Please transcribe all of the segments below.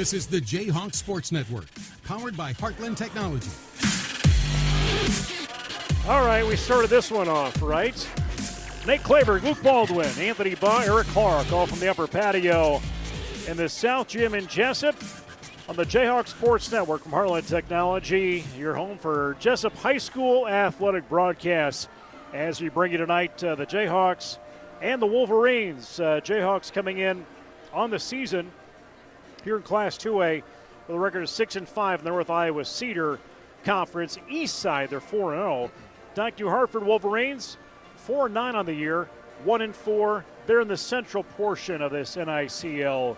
This is the J-Hawks Sports Network, powered by Heartland Technology. All right, we started this one off, right? Nate Claiborne, Luke Baldwin, Anthony Baugh, Eric Clark, all from the upper patio in the South Gym in Jesup on the J-Hawks Sports Network from Heartland Technology, your home for Jesup High School athletic broadcasts. As we bring you tonight, the Jayhawks and the Wolverines. Jayhawks coming in on the season here in Class 2A with a record of 6-5 in the North Iowa Cedar Conference. East side, they're 4-0. Dike-NH Hartford Wolverines, 4-9 on the year, 1-4. They're in the central portion of this NICL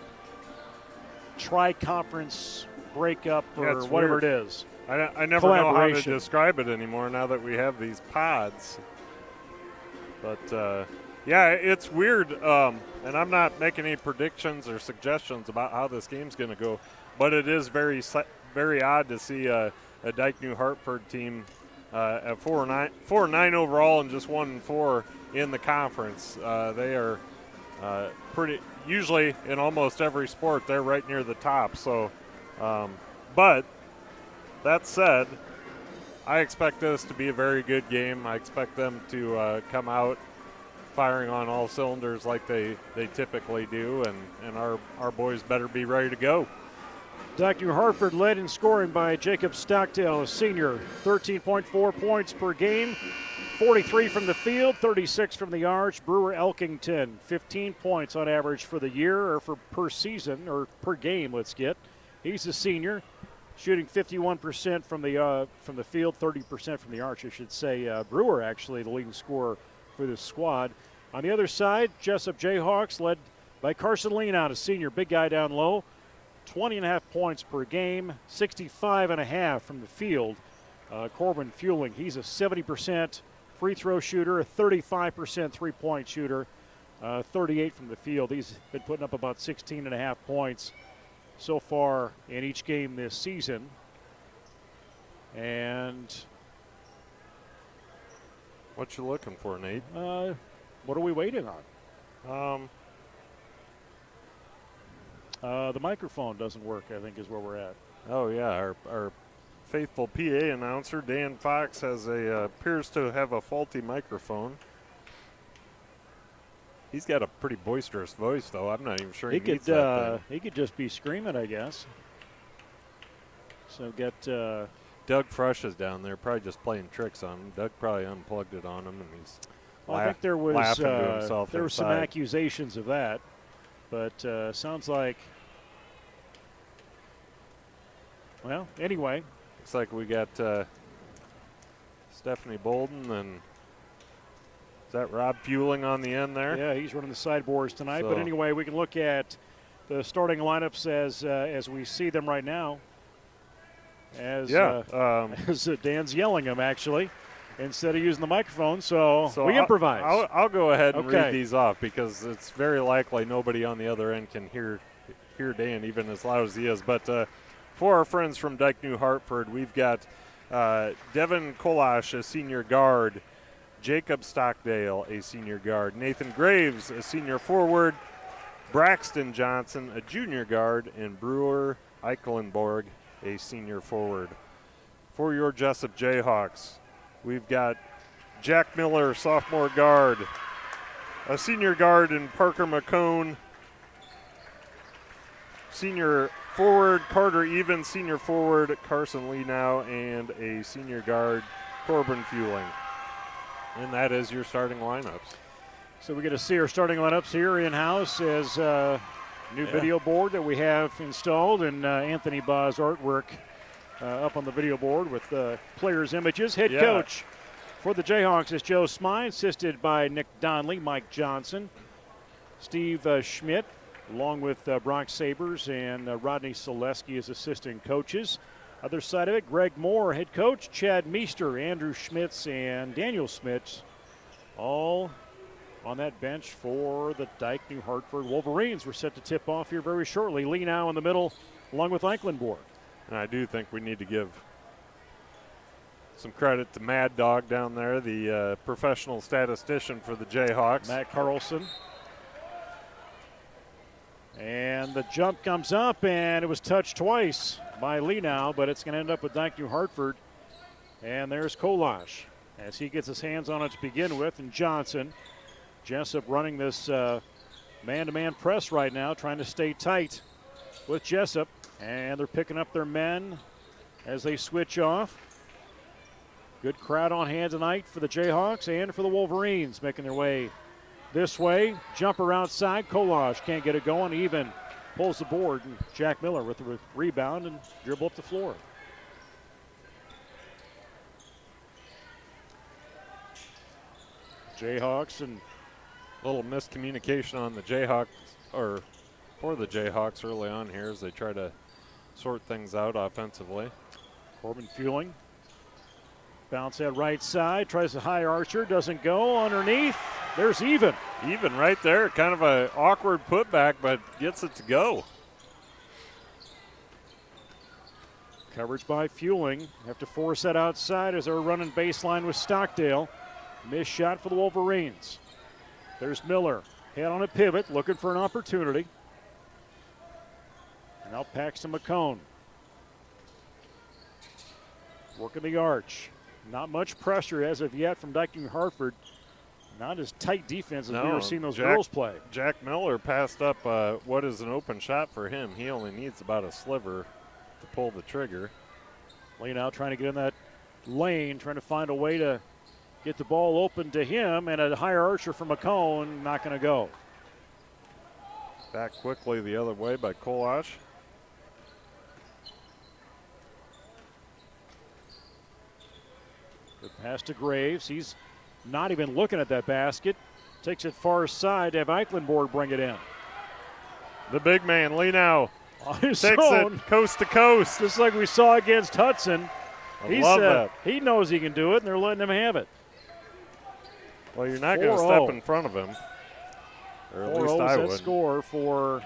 tri-conference breakup or whatever it is. I never know how to describe it anymore now that we have these pods. But, yeah, it's weird, and I'm not making any predictions or suggestions about how this game's going to go, but it is very odd to see a Dike-NH Hartford team at 4-9 overall and just 1-4 in the conference. They are pretty usually in almost every sport they're right near the top. So, but that said, I expect this to be a very good game. I expect them to come out firing on all cylinders like they typically do, and our boys better be ready to go. Dike-NH Hartford led in scoring by Jacob Stockdale, a senior, 13.4 points per game, 43 from the field, 36 from the arch. Brewer Elkington, 15 points on average for the year, or per season, or per game, let's get. He's a senior, shooting 51% from the field, 30% from the arch, I should say. Brewer, actually, the leading scorer for this squad. On the other side, Jesup J-Hawks led by Carson Leanout, a senior, big guy down low, 20.5 points per game, 65.5 from the field. Corbin Fueling, he's a 70% free throw shooter, a 35% three-point shooter, 38 from the field. He's been putting up about 16.5 points so far in each game this season. And what you looking for, Nate? What are we waiting on? The microphone doesn't work, I think, is where we're at. Oh, yeah. Our faithful PA announcer, Dan Fox, appears to have a faulty microphone. He's got a pretty boisterous voice, though. I'm not even sure he needs that thing. He could just be screaming, I guess. So get Doug Fresh is down there, probably just playing tricks on him. Doug probably unplugged it on him, and he's I think there was laughing to himself. There were some accusations of that, but sounds like. Well, anyway. Looks like we got Stephanie Bolden, and is that Rob Fueling on the end there? Yeah, he's running the sideboards tonight. So. But anyway, we can look at the starting lineups as we see them right now. As Dan's yelling them, actually, instead of using the microphone. So we improvise. I'll go ahead and read these off because it's very likely nobody on the other end can hear Dan even as loud as he is. But for our friends from Dike-NH Hartford, we've got Devin Kolash, a senior guard, Jacob Stockdale, a senior guard, Nathan Graves, a senior forward, Braxton Johnson, a junior guard, and Brewer Eikelenborg, a senior forward. For your Jesup Jayhawks, we've got Jack Miller, sophomore guard, a senior guard in Parker McCone, senior forward Carter Evans, senior forward Carson Leanout, and a senior guard Corbin Fueling. And that is your starting lineups. So we get to see our starting lineups here in-house as new video board that we have installed, and Anthony Baugh's artwork up on the video board with players' images. Head coach for the Jayhawks is Joe Smythe, assisted by Nick Donnelly, Mike Johnson, Steve Schmidt, along with Brock Sabers and Rodney Selesky as assistant coaches. Other side of it, Greg Moore, head coach, Chad Meester, Andrew Schmitz, and Daniel Schmitz, all on that bench for the Dike-NH Hartford Wolverines. We're set to tip off here very shortly. Lee now in the middle, along with Eikelenborg. And I do think we need to give some credit to Mad Dog down there, the professional statistician for the Jayhawks. Matt Carlson. And the jump comes up, and it was touched twice by Lenau, but it's going to end up with Dike New Hartford. And there's Kolash as he gets his hands on it to begin with, and Johnson. Jesup running this man-to-man press right now, trying to stay tight with Jesup. And they're picking up their men as they switch off. Good crowd on hand tonight for the Jayhawks and for the Wolverines, making their way this way. Jumper outside. Kolash can't get it going. Even pulls the board. And Jack Miller with the rebound and dribble up the floor. Jayhawks and a little miscommunication on the Jayhawks, or for the Jayhawks early on here as they try to sort things out offensively. Corbin Fueling. Bounce that right side. Tries to high archer. Doesn't go. Underneath. There's Even. Even right there. Kind of an awkward putback, but gets it to go. Coverage by Fueling. Have to force that outside as they're running baseline with Stockdale. Missed shot for the Wolverines. There's Miller. Head on a pivot, looking for an opportunity. Now Paxton McCone. Working the arch. Not much pressure as of yet from Dike New Hartford. Not as tight defense as we were seeing those girls play. Jack Miller passed up what is an open shot for him. He only needs about a sliver to pull the trigger. Lenau trying to get in that lane, trying to find a way to get the ball open to him, and a higher archer from McCone, not going to go. Back quickly the other way by Kolash. Good pass to Graves. He's not even looking at that basket. Takes it far side to have Eichenborg bring it in. The big man, Lenau, takes it coast to coast. Just like we saw against Hudson. I love that. He knows he can do it, and they're letting him have it. Well, you're not going to step in front of him. Or at least I would. Score for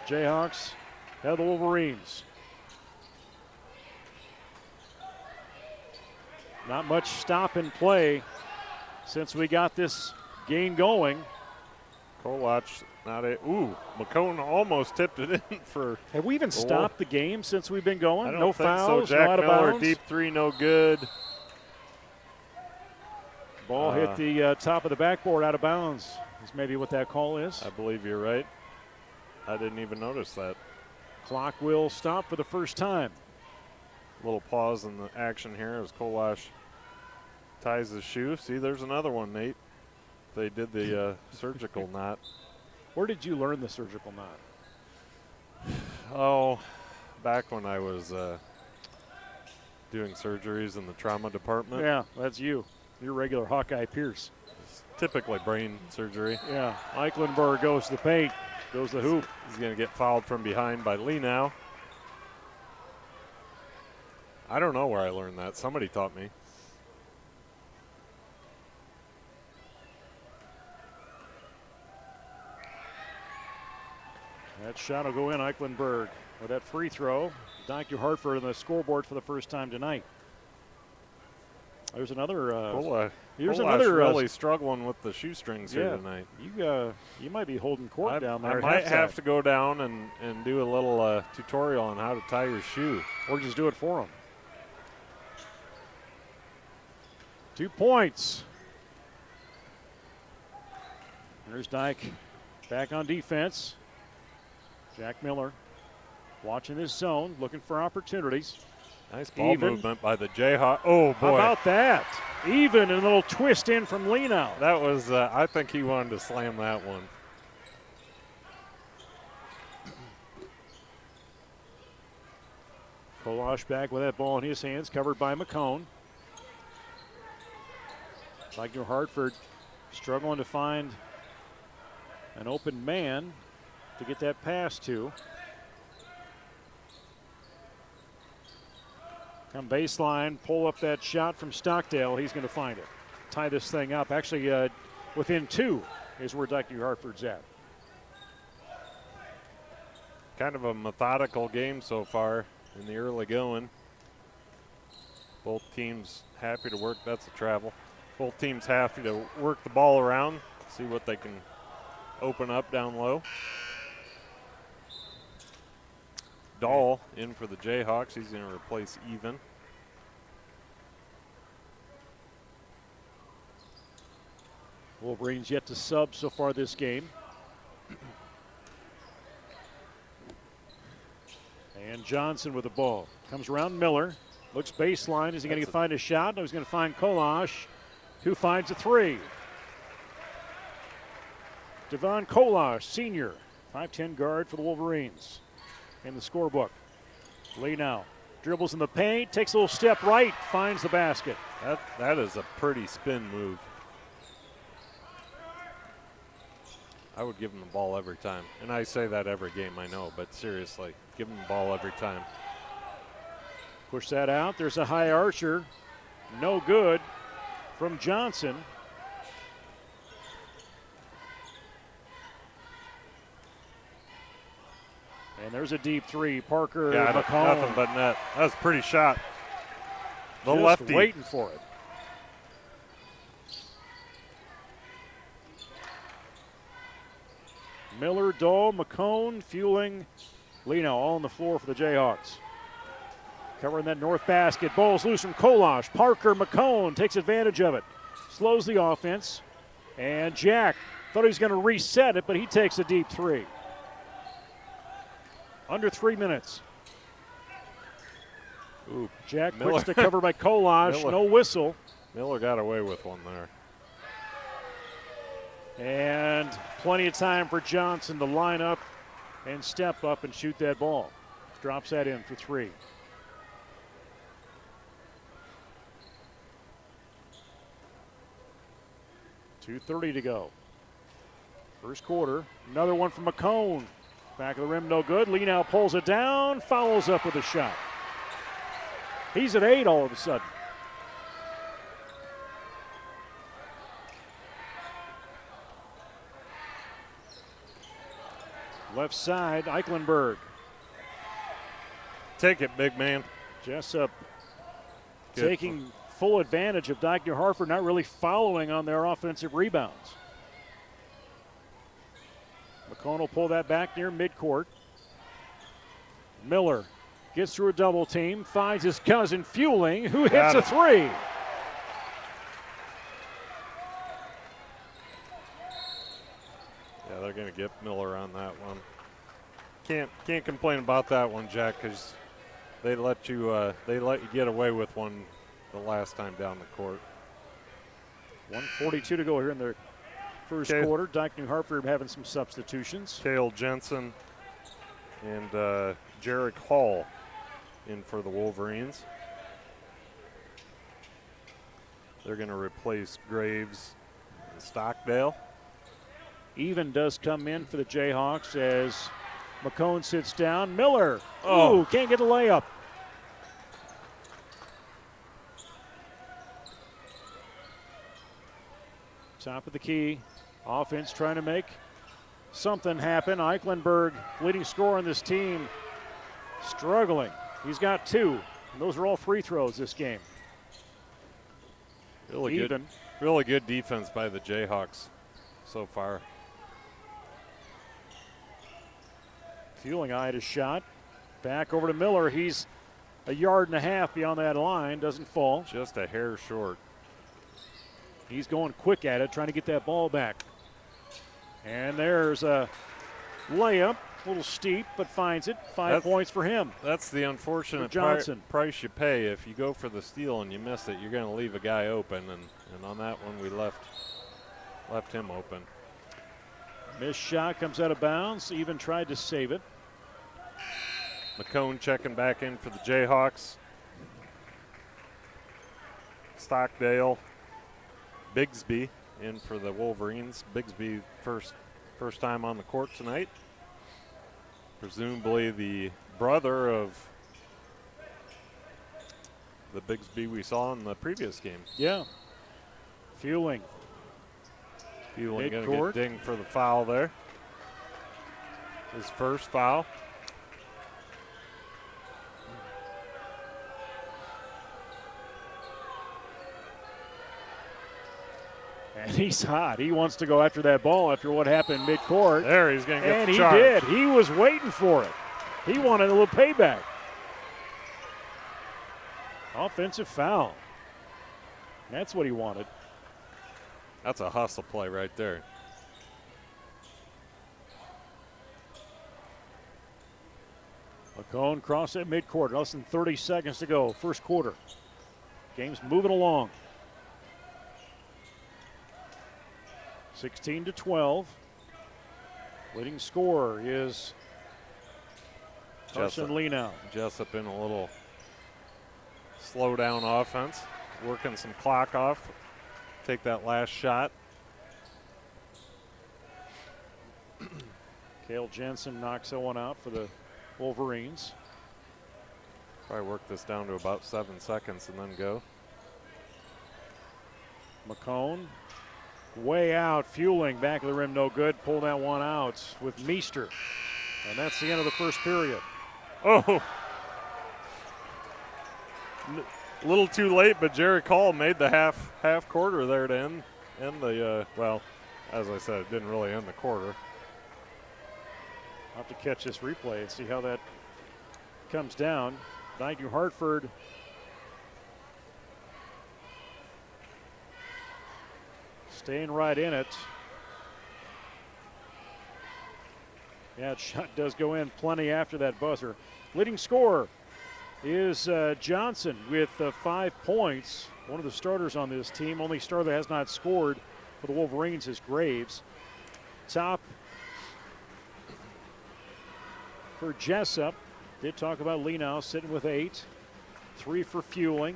Jayhawks and the Wolverines. Not much stop and play since we got this game going. Kolash not a. Ooh, McCone almost tipped it in for. Have we even stopped the game since we've been going? I don't no think fouls, so. Jack no out of Miller, bounds. deep three, no good. Ball hit the top of the backboard out of bounds. Is maybe what that call is. I believe you're right. I didn't even notice that. Clock will stop for the first time. Little pause in the action here as Kolash ties his shoe. See, there's another one, Nate. They did the surgical knot. Where did you learn the surgical knot? Oh, back when I was doing surgeries in the trauma department. Yeah, that's you. Your regular Hawkeye Pierce. It's typically brain surgery. Yeah, Eichenborg goes to the paint, goes to the hoop. He's going to get fouled from behind by Lenau. I don't know where I learned that. Somebody taught me. That shot will go in. Eichenborg with that free throw. Dike New Hartford on the scoreboard for the first time tonight. There's another. Here's another. Really struggling with the shoestrings here tonight. You might be holding court down there. I might have to go down and do a little tutorial on how to tie your shoe, or just do it for them. 2 points. There's Dike back on defense. Jack Miller watching his zone, looking for opportunities. Nice ball movement by the Jayhawks. Oh, boy. How about that? Even and a little twist in from Lenau. That was, I think he wanted to slam that one. Kolash back with that ball in his hands, covered by McCone. Dike New Hartford struggling to find an open man to get that pass to. Come baseline, pull up that shot from Stockdale. He's going to find it. Tie this thing up. Actually, within 2 is where Dike New Hartford's at. Kind of a methodical game so far in the early going. Both teams happy to work. That's a travel. Both teams happy to work the ball around, see what they can open up down low. Dahl in for the Jayhawks. He's going to replace Even. Wolverines yet to sub so far this game. And Johnson with the ball. Comes around Miller. Looks baseline. Is he going to find a shot? No, he's going to find Kolash, who finds a three. Devon Kolash, senior, 5'10" guard for the Wolverines. In the scorebook. Lee now dribbles in the paint, takes a little step right, finds the basket. That is a pretty spin move. I would give him the ball every time. And I say that every game, I know, but seriously, give him the ball every time. Push that out. There's a high archer. No good from Johnson. And there's a deep three. Parker McComb. Nothing but net. That was a pretty shot. The just lefty. Waiting for it. Miller, Dahl, McCone, Fueling, Lino all on the floor for the Jayhawks. Covering that north basket. Ball's loose from Kolash. Parker McCone takes advantage of it. Slows the offense. And Jack thought he was going to reset it, but he takes a deep three. Under 3 minutes. Ooh, Jack quits to cover by Kolash. No whistle. Miller got away with one there. And plenty of time for Johnson to line up and step up and shoot that ball. Drops that in for three. .230 to go. First quarter. Another one from McCone. Back of the rim, no good. Lee now pulls it down, follows up with a shot. He's at 8 all of a sudden. Left side, Eichenberg. Take it, big man. Jesup taking full advantage of Dike-NH Hartford, not really following on their offensive rebounds. McCone will pull that back near midcourt. Miller gets through a double team, finds his cousin Fueling, who hits a three. Yeah, they're going to get Miller on that one. Can't complain about that one, Jack, because they let you get away with one the last time down the court. 1:42 to go here in the first quarter. Dike-NH Hartford having some substitutions. Cale Jensen and Jarek Hall in for the Wolverines. They're going to replace Graves and Stockdale. Even does come in for the Jayhawks as McCone sits down. Miller, can't get a layup. Top of the key. Offense trying to make something happen. Eichenberg, leading scorer on this team, struggling. He's got 2. And those are all free throws this game. Really good defense by the Jayhawks so far. Fueling eyed his shot. Back over to Miller. He's a yard and a half beyond that line. Doesn't fall. Just a hair short. He's going quick at it, trying to get that ball back. And there's a layup. A little steep, but finds it. 5 points for him. That's the unfortunate price you pay. If you go for the steal and you miss it, you're going to leave a guy open. And on that one, we left him open. Missed shot comes out of bounds. Even tried to save it. McCone checking back in for the Jayhawks. Stockdale. Bigsby in for the Wolverines. Bigsby first time on the court tonight. Presumably the brother of the Bigsby we saw in the previous game. Yeah. Fueling going to get dinged for the foul there. His first foul. And he's hot. He wants to go after that ball after what happened midcourt. There, he's going to get the charge. And he did. He was waiting for it. He wanted a little payback. Offensive foul. That's what he wanted. That's a hustle play right there. McCone cross at midcourt. Less than 30 seconds to go. First quarter. Game's moving along. 16-12. Leading scorer is Carson Leno. Jesup in a little slow down offense, working some clock off. Take that last shot. Cale Jensen knocks that one out for the Wolverines. Probably work this down to about 7 seconds and then go. McCone way out, fueling, back of the rim, no good. Pull that one out with Meester. And that's the end of the first period. Oh! A little too late, but Jerry Call made the half quarter there to end the, well, as I said, it didn't really end the quarter. I'll have to catch this replay and see how that comes down. Dike-NH Hartford staying right in it. Yeah, the shot does go in plenty after that buzzer. Leading scorer is Johnson with 5 points. One of the starters on this team. Only starter that has not scored for the Wolverines is Graves. Top for Jesup. Did talk about Leno sitting with 8. 3 for fueling.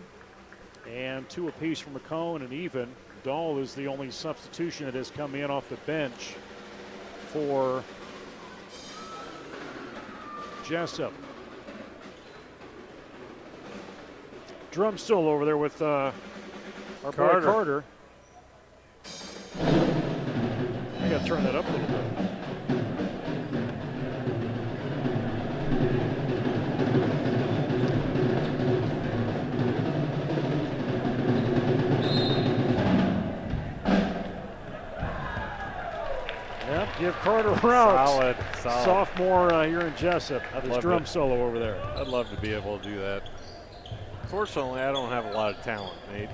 And 2 apiece for McCone, and even. Dahl is the only substitution that has come in off the bench for Jesup. Drum solo over there with our boy Carter. I got to turn that up a little bit. Yep, give Carter a route. Solid. Sophomore here in Jesup. His drum solo over there. I'd love to be able to do that. Fortunately, I don't have a lot of talent, Nate.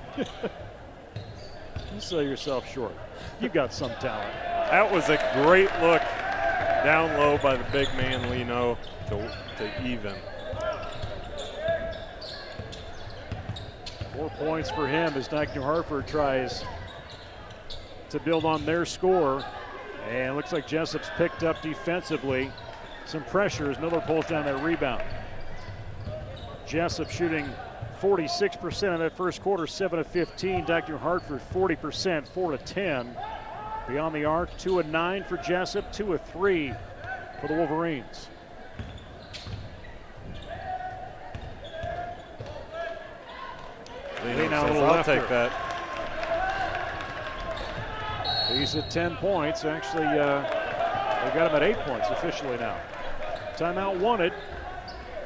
You sell yourself short. You got some talent. That was a great look down low by the big man Leno to even. 4 points for him as Dike-NH Hartford tries to build on their score. And it looks like Jesup's picked up defensively. Some pressure as Miller pulls down that rebound. Jesup shooting 46% in that first quarter, 7 of 15. Dike-NH Hartford 40%, 4 of 10. Beyond the arc, 2 of 9 for Jesup, 2 of 3 for the Wolverines. I'll take that. He's at 10 points. Actually, they got him at 8 points officially now. Timeout wanted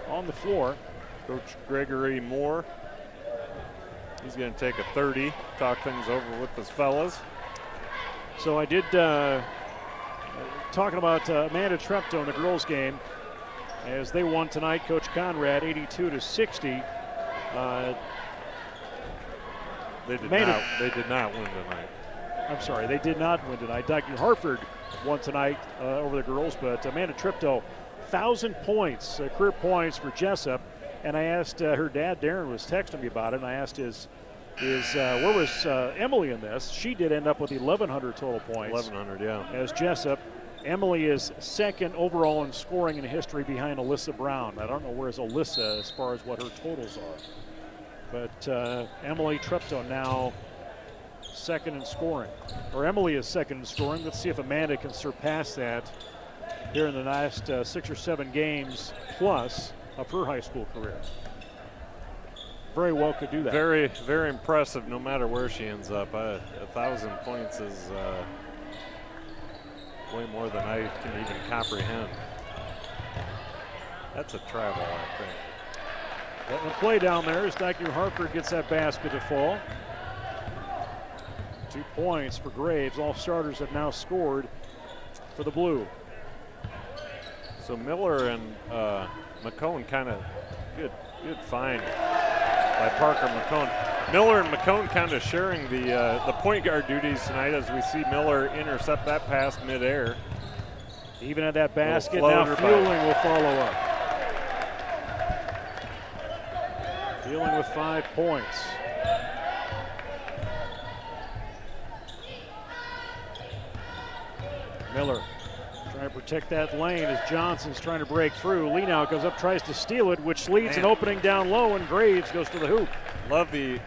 on the floor. Coach Gregory Moore. He's going to take a 30, talk things over with his fellas. So I did, talking about Amanda Treptow in the girls' game, as they won tonight, Coach Conrad 82-60. They did not win tonight. I'm sorry, they did not win tonight. Dike-NH Hartford won tonight over the girls, but Amanda Treptow, 1,000 points, career points for Jesup. And I asked her dad, Darren, was texting me about it, and I asked where was Emily in this? She did end up with 1,100 total points. 1,100, yeah. As Jesup. Emily is second overall in scoring in history behind Alyssa Brown. I don't know where's Alyssa as far as what her totals are. But Emily Treptow now second in scoring. Or Emily is second in scoring. Let's see if Amanda can surpass that here in the last 6 or 7 games plus of her high school career. Very well could do that. Very, very impressive no matter where she ends up. 1,000 points is way more than I can even comprehend. That's a travel, I think. Letting the play down there as Dike-NH Hartford gets that basket to fall. 2 points for Graves. All starters have now scored for the Blue. So Miller and McCone kind of good find by Parker McCone. Miller and McCone kind of sharing the point guard duties tonight as we see Miller intercept that pass midair. Even at that basket, now Fueling will follow up. Fueling with 5 points. Miller trying to protect that lane as Johnson's trying to break through. Lee now goes up, tries to steal it, which leads an opening down low, and Graves goes to the hoop. Love the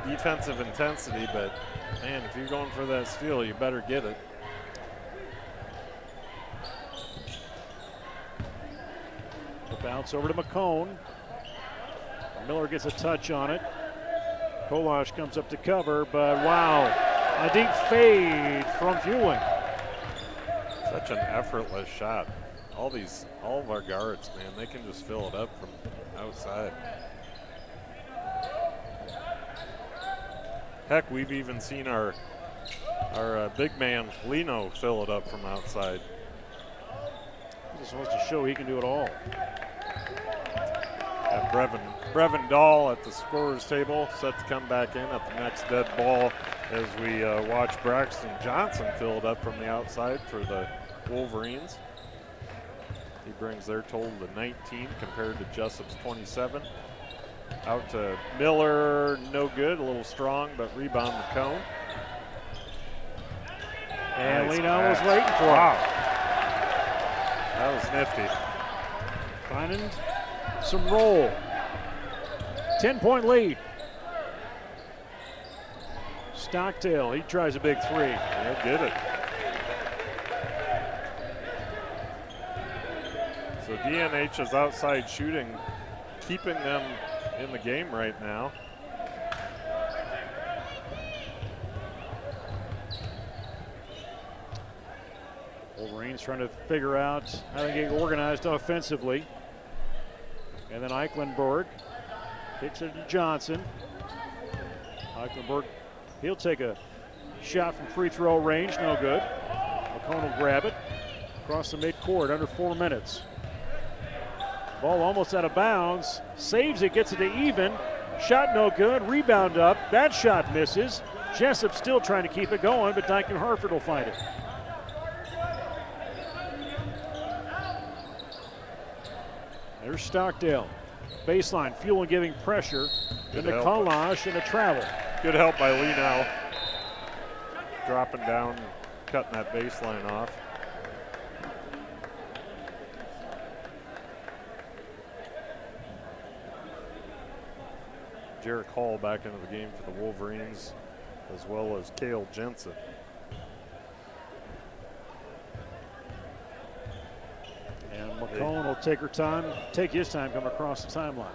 defensive intensity, but man, if you're going for that steal, you better get it. The bounce over to McCone. Miller gets a touch on it. Kolash comes up to cover, but wow, a deep fade from Fueling. Such an effortless shot. All of our guards, man, they can just fill it up from outside. Heck, we've even seen our big man Lino fill it up from outside. He just wants to show he can do it all. And Brevin Dahl at the scorer's table, set to come back in at the next dead ball as we watch Braxton Johnson fill it up from the outside for the Wolverines. He brings their total to 19 compared to Jesup's 27. Out to Miller, no good, a little strong, but rebound McCone. And nice Lino was waiting for it. That was nifty. Finding some roll. 10-point lead. Stockdale, he tries a big three. He'll get it. So Dike-NH is outside shooting, keeping them in the game right now. Wolverines trying to figure out how to get organized offensively. And then Eichenberg kicks it to Johnson. Eichenberg, he'll take a shot from free throw range, no good. McCone will grab it across the midcourt under 4 minutes. Ball almost out of bounds, saves it, gets it to even. Shot no good, rebound up, that shot misses. Jesup still trying to keep it going, but Dike and Hartford will find it. There's Stockdale. Baseline, Fueling giving pressure. Into Kalash and a travel. Good help by Lee now. Dropping down, cutting that baseline off. Jarek Hall back into the game for the Wolverines, as well as Cale Jensen. And McCone will take his time coming across the timeline.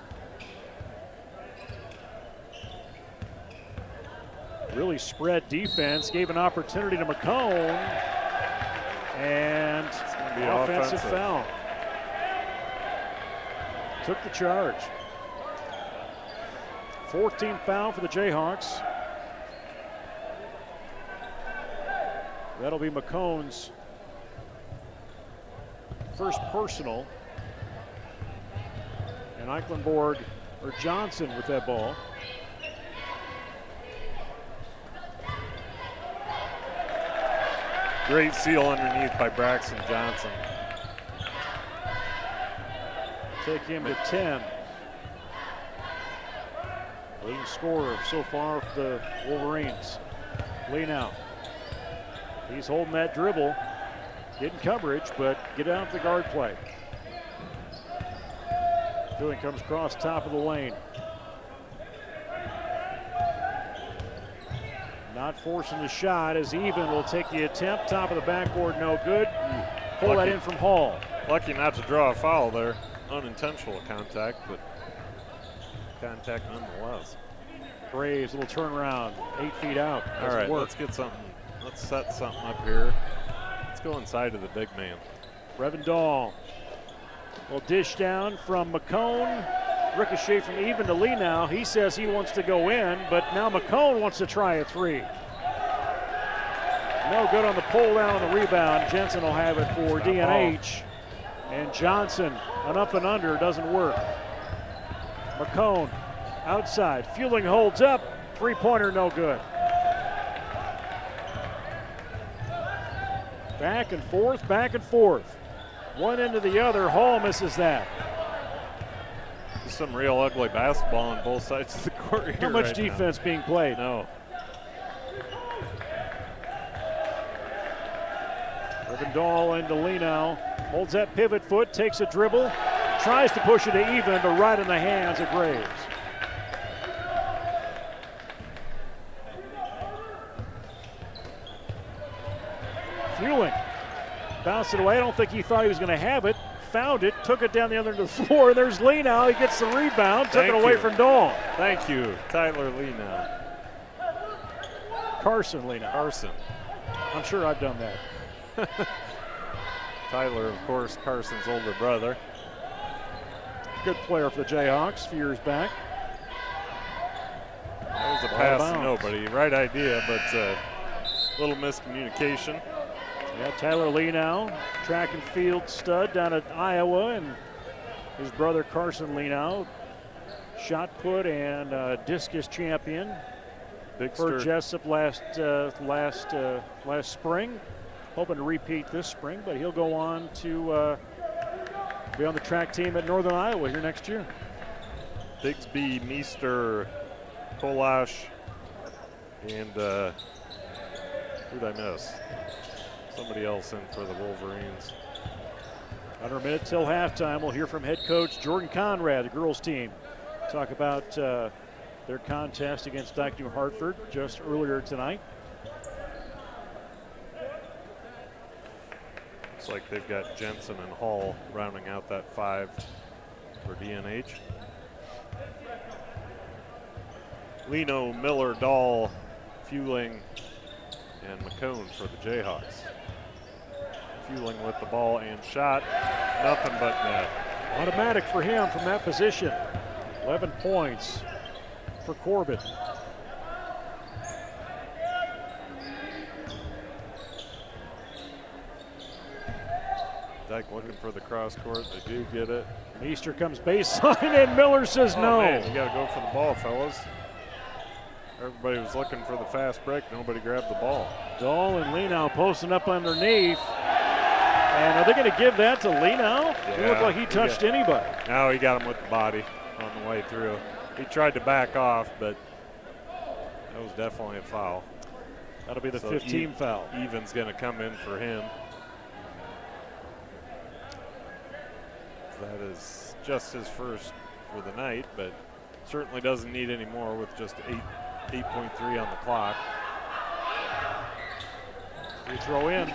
Really spread defense, gave an opportunity to McCone, and offensive foul. Took the charge. 14th foul for the Jayhawks. That'll be McCone's first personal. And Eichenberg, or Johnson with that ball. Great seal underneath by Braxton Johnson. Take him to 10. Leading scorer so far for the Wolverines. Lee now. He's holding that dribble, getting coverage, but get out of the guard play. Fueling comes across top of the lane. Not forcing the shot as Even will take the attempt. Top of the backboard, no good. Pull that in from Hall. Lucky not to draw a foul there. Unintentional contact, but contact nonetheless. Graves, little turnaround, 8 feet out. All right, let's get something. Let's set something up here. Let's go inside of the big man. Brevin Dahl. Will dish down from McCone. Ricochet from Even to Lee now. He says he wants to go in, but now McCone wants to try a three. No good on the pull down on the rebound. Jensen will have it for Dike-NH. And Johnson, an up and under, doesn't work. McCone outside. Fueling holds up. Three-pointer, no good. Back and forth, back and forth. One end to the other. Hall misses that. Some real ugly basketball on both sides of the court here. Not much right defense being played. No. Dahl into Leno. Holds that pivot foot, takes a dribble, tries to push it to even, but right in the hands of Graves. Fueling. Bounced it away. I don't think he thought he was going to have it. Found it, took it down the other end of the floor. There's Leno. He gets the rebound, took it away from Dahl. Thank you, Tyler Leno. Carson Leno. Carson. I'm sure I've done that. Tyler, of course, Carson's older brother. Good player for the Jayhawks a few years back. That was a pass to nobody. Right idea, but a little miscommunication. Yeah, Tyler Leno, track and field stud down at Iowa, and his brother Carson Leno, shot put and discus champion for Jesup last spring. Hoping to repeat this spring, but he'll go on to be on the track team at Northern Iowa here next year. Bigsby, Meester, Kolash, and who'd I miss? Somebody else in for the Wolverines. Under a minute till halftime, we'll hear from head coach Jordan Conrad, the girls team. Talk about their contest against Dike-New Hartford just earlier tonight. Looks like they've got Jensen and Hall rounding out that 5 for DNH. Leno, Miller, Dahl, Fueling, and McCone for the Jayhawks. Fueling with the ball and shot. Nothing but net. Automatic for him from that position. 11 points for Corbett. Dike looking for the cross court. They do get it. Meester comes baseline and Miller says no. Man, you got to go for the ball, fellas. Everybody was looking for the fast break. Nobody grabbed the ball. Dahl and Leno posting up underneath. And are they going to give that to Leno? It looked like he touched anybody. No, he got him with the body on the way through. He tried to back off, but that was definitely a foul. That'll be the 15th foul. Evan's going to come in for him. That is just his first for the night, but certainly doesn't need any more with just 8.3 on the clock. We throw in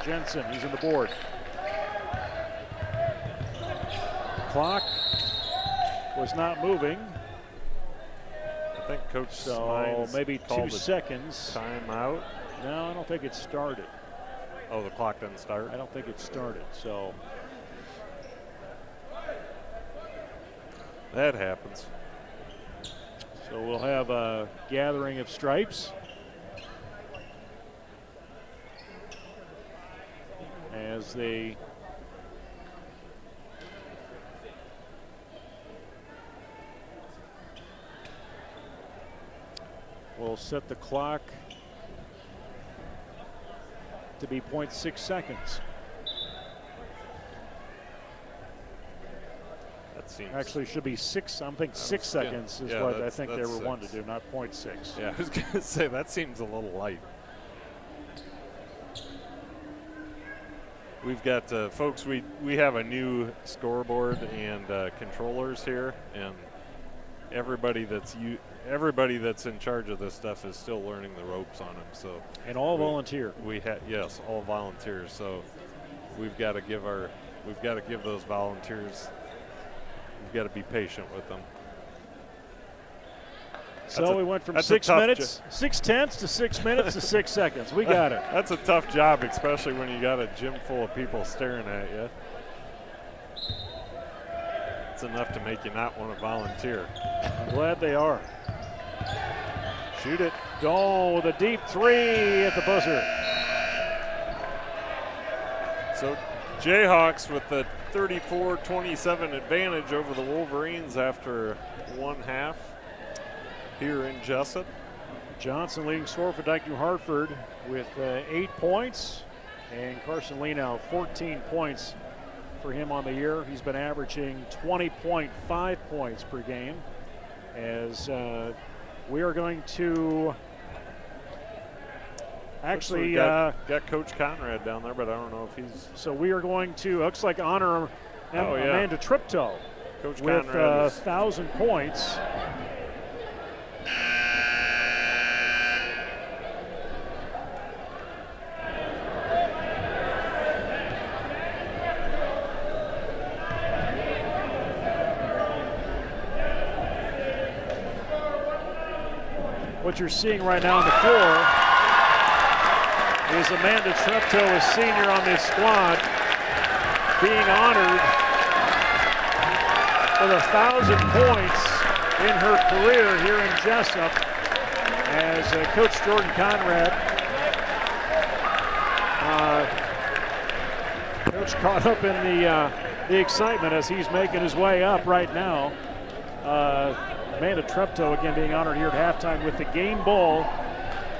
Jensen, he's on the board. Clock was not moving. I think Coach Smines maybe 2 seconds. Timeout. No, I don't think it started. Oh, the clock doesn't start? I don't think it started, so. That happens. So we'll have a gathering of stripes as they will set the clock to be 0.6 seconds. Actually, should be 6. I'm thinking 6 seconds is what I think they were wanting to do, not 0.6. Yeah, I was going to say that seems a little light. We've got folks. We have a new scoreboard and controllers here, and everybody that's in charge of this stuff is still learning the ropes on them. So and all volunteer. Yes, all volunteers. So we've got to give those volunteers. We've got to be patient with them. So we went from 6 minutes, 6/10 to 6 minutes to 6 seconds. We got it. That's a tough job, especially when you got a gym full of people staring at you. It's enough to make you not want to volunteer. I'm glad they are. Shoot it. Dahl with a deep 3 at the buzzer. So Jayhawks with the 34-27 advantage over the Wolverines after one half here in Jesup. Johnson leading scorer for Dike New Hartford with 8 points, and Carson Lee now 14 points for him on the year. He's been averaging 20.5 points per game. As we are going to actually got Coach Conrad down there, but I don't know if he's. So we are going to looks like honor Amanda Tripto Coach with Conrad 1,000 points. What you're seeing right now on the floor is Amanda Treptow, a senior on this squad, being honored with 1,000 points in her career here in Jesup as Coach Jordan Conrad. Coach caught up in the excitement as he's making his way up right now. Amanda Treptow again being honored here at halftime with the game ball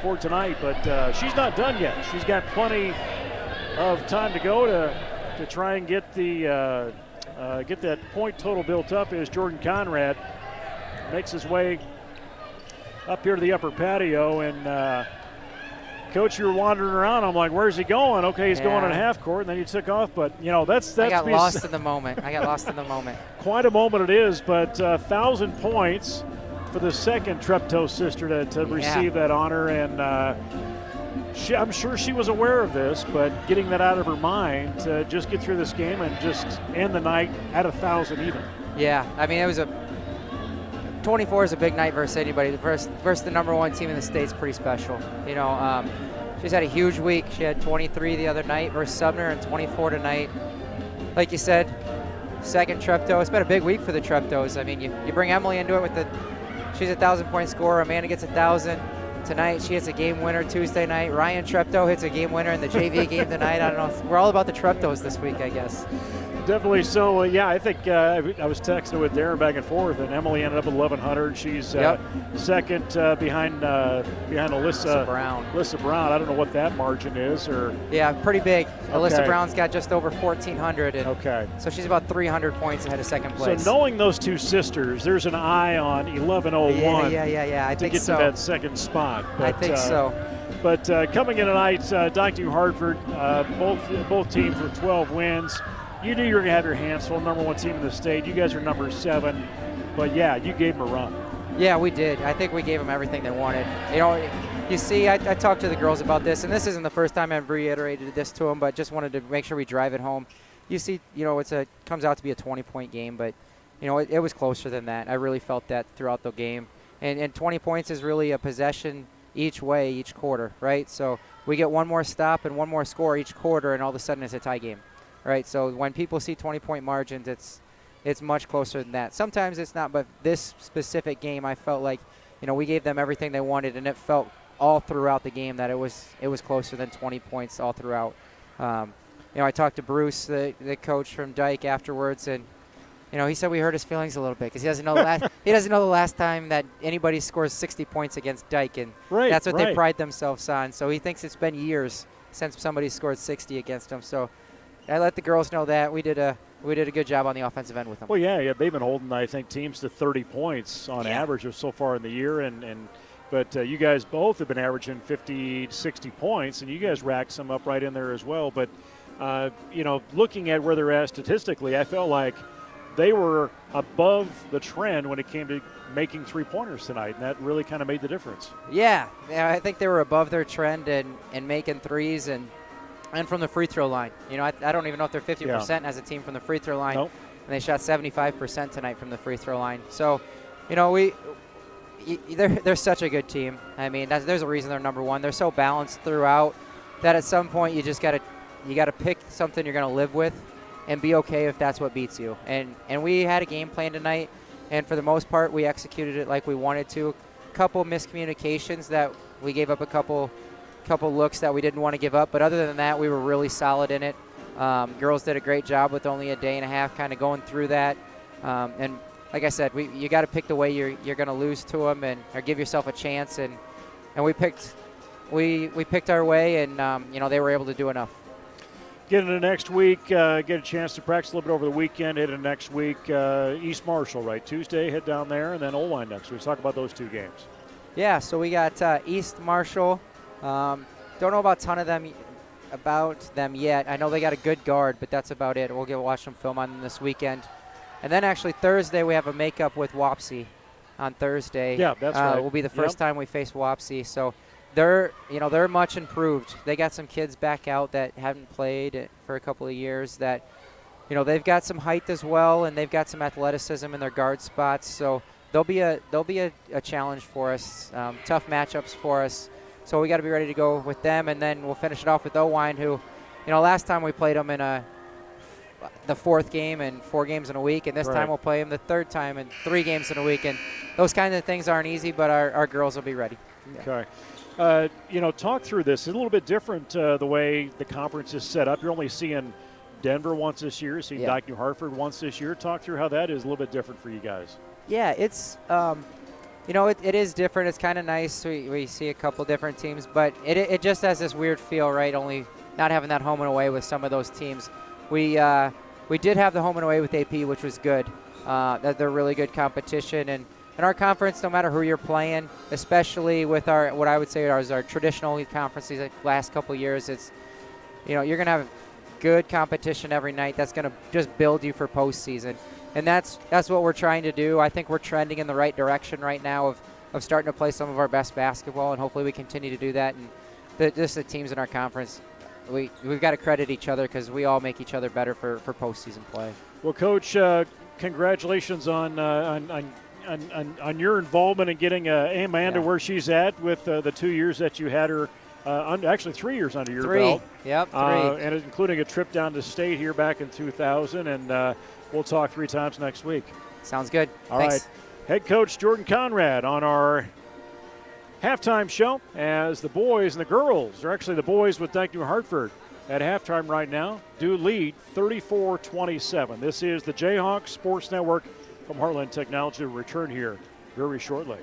for tonight, but she's not done yet. She's got plenty of time to go to try and get the get that point total built up as Jordan Conrad makes his way up here to the upper patio. And Coach, you were wandering around. I'm like, where's he going? Okay, he's going on half court, and then he took off. But you know, that's I got lost in the moment. Quite a moment it is, but 1,000 points for the second Treptow sister to receive that honor. And I'm sure she was aware of this, but getting that out of her mind to just get through this game and just end the night at 1,000 even. Yeah, I mean, it was 24 is a big night versus anybody. Versus the number one team in the state's pretty special. You know, she's had a huge week. She had 23 the other night versus Sumner and 24 tonight. Like you said, second Treptow. It's been a big week for the Treptows. I mean, you bring Emily into it with she's a 1,000-point scorer. Amanda gets 1,000. Tonight she hits a game winner Tuesday night. Ryan Treptow hits a game winner in the JV game tonight. I don't know. We're all about the Treptows this week, I guess. Definitely so. Yeah, I think I was texting with Darren back and forth, and Emily ended up with 1,100. She's second behind Alyssa Brown. Alyssa Brown. I don't know what that margin is, or pretty big. Okay. Alyssa Brown's got just over 1,400. Okay. So she's about 300 points ahead of second place. So knowing those two sisters, there's an eye on 1101. Yeah. I think so. To get to that second spot. But, I think so. But coming in tonight, Dike New Hartford, both teams with 12 wins. You knew you were going to have your hands full, number one team in the state. You guys are number 7. But, yeah, you gave them a run. Yeah, we did. I think we gave them everything they wanted. You know, you see, I talked to the girls about this, and this isn't the first time I've reiterated this to them, but just wanted to make sure we drive it home. You see, you know, comes out to be a 20-point game, but, you know, it was closer than that. I really felt that throughout the game. And 20 points is really a possession each way, each quarter, right? So we get one more stop and one more score each quarter, and all of a sudden it's a tie game. Right, so when people see 20-point margins, it's much closer than that. Sometimes it's not, but this specific game, I felt like, you know, we gave them everything they wanted, and it felt all throughout the game that it was closer than 20 points all throughout. You know, I talked to Bruce, the coach from Dike, afterwards, and you know, he said we hurt his feelings a little bit because he doesn't know the last time that anybody scores 60 points against Dike, and that's what they pride themselves on. So he thinks it's been years since somebody scored 60 against them. So I let the girls know that we did a good job on the offensive end with them. Well, yeah, they've been holding, I think, teams to 30 points on average so far in the year, but you guys both have been averaging 50, 60 points, and you guys racked some up right in there as well. But you know, looking at where they're at statistically, I felt like they were above the trend when it came to making three-pointers tonight, and that really kind of made the difference. Yeah, I think they were above their trend in making threes and from the free throw line. You know, I don't even know if they're 50% as a team from the free throw line. Nope. And they shot 75% tonight from the free throw line. So, you know, they're such a good team. I mean, there's a reason they're number one. They're so balanced throughout that at some point you just got to pick something you're going to live with and be okay if that's what beats you. And we had a game plan tonight, and for the most part we executed it like we wanted to. A couple miscommunications that we gave up a couple looks that we didn't want to give up, but other than that, we were really solid in it. Girls did a great job with only a day and a half kind of going through that. And like I said, you got to pick the way you're going to lose to them or give yourself a chance. And we picked our way, and they were able to do enough. Get into next week, get a chance to practice a little bit over the weekend. Hit into next week, East Marshall, right? Tuesday, head down there, and then Oline next week. Let's talk about those two games. Yeah, so we got East Marshall. Don't know about them yet. I know they got a good guard, but that's about it. We'll watch some film on them this weekend. And then actually Thursday we have a makeup with Wapsie on Thursday. Yeah, that's right. Will be the first time we face Wapsie. So they're much improved. They got some kids back out that haven't played for a couple of years that, they've got some height as well, and they've got some athleticism in their guard spots. So they'll be a challenge for us, tough matchups for us. So we got to be ready to go with them, and then we'll finish it off with Owine, who, last time we played them in the fourth game and 4 games in a week, and this time we'll play them the third time and 3 games in a week. And those kind of things aren't easy, but our girls will be ready. Okay. Talk through this. It's a little bit different the way the conference is set up. You're only seeing Denver once this year, seeing Dike-New Hartford once this year. Talk through how that is a little bit different for you guys. Yeah, it's it is different. It's kind of nice. We see a couple different teams, but it just has this weird feel, right? Only not having that home and away with some of those teams. We did have the home and away with AP, which was good. That they're really good competition, and in our conference, no matter who you're playing, especially with what I would say is our traditional conferences like last couple of years, it's you're gonna have good competition every night. That's gonna just build you for postseason. And that's what we're trying to do. I think we're trending in the right direction right now of starting to play some of our best basketball, and hopefully we continue to do that. And just the teams in our conference, we've got to credit each other because we all make each other better for postseason play. Well, Coach, congratulations on your involvement in getting Amanda where she's at with the 2 years that you had her. Actually 3 years under your belt. Yep, 3. And including a trip down to state here back in 2000. And we'll talk 3 times next week. Sounds good. All Thanks. right. Head coach Jordan Conrad on our halftime show as the boys and the girls, or actually the boys with Dike-New Hartford at halftime right now, do lead 34-27. This is the J-Hawks Sports Network from Heartland Technology. Will return here very shortly.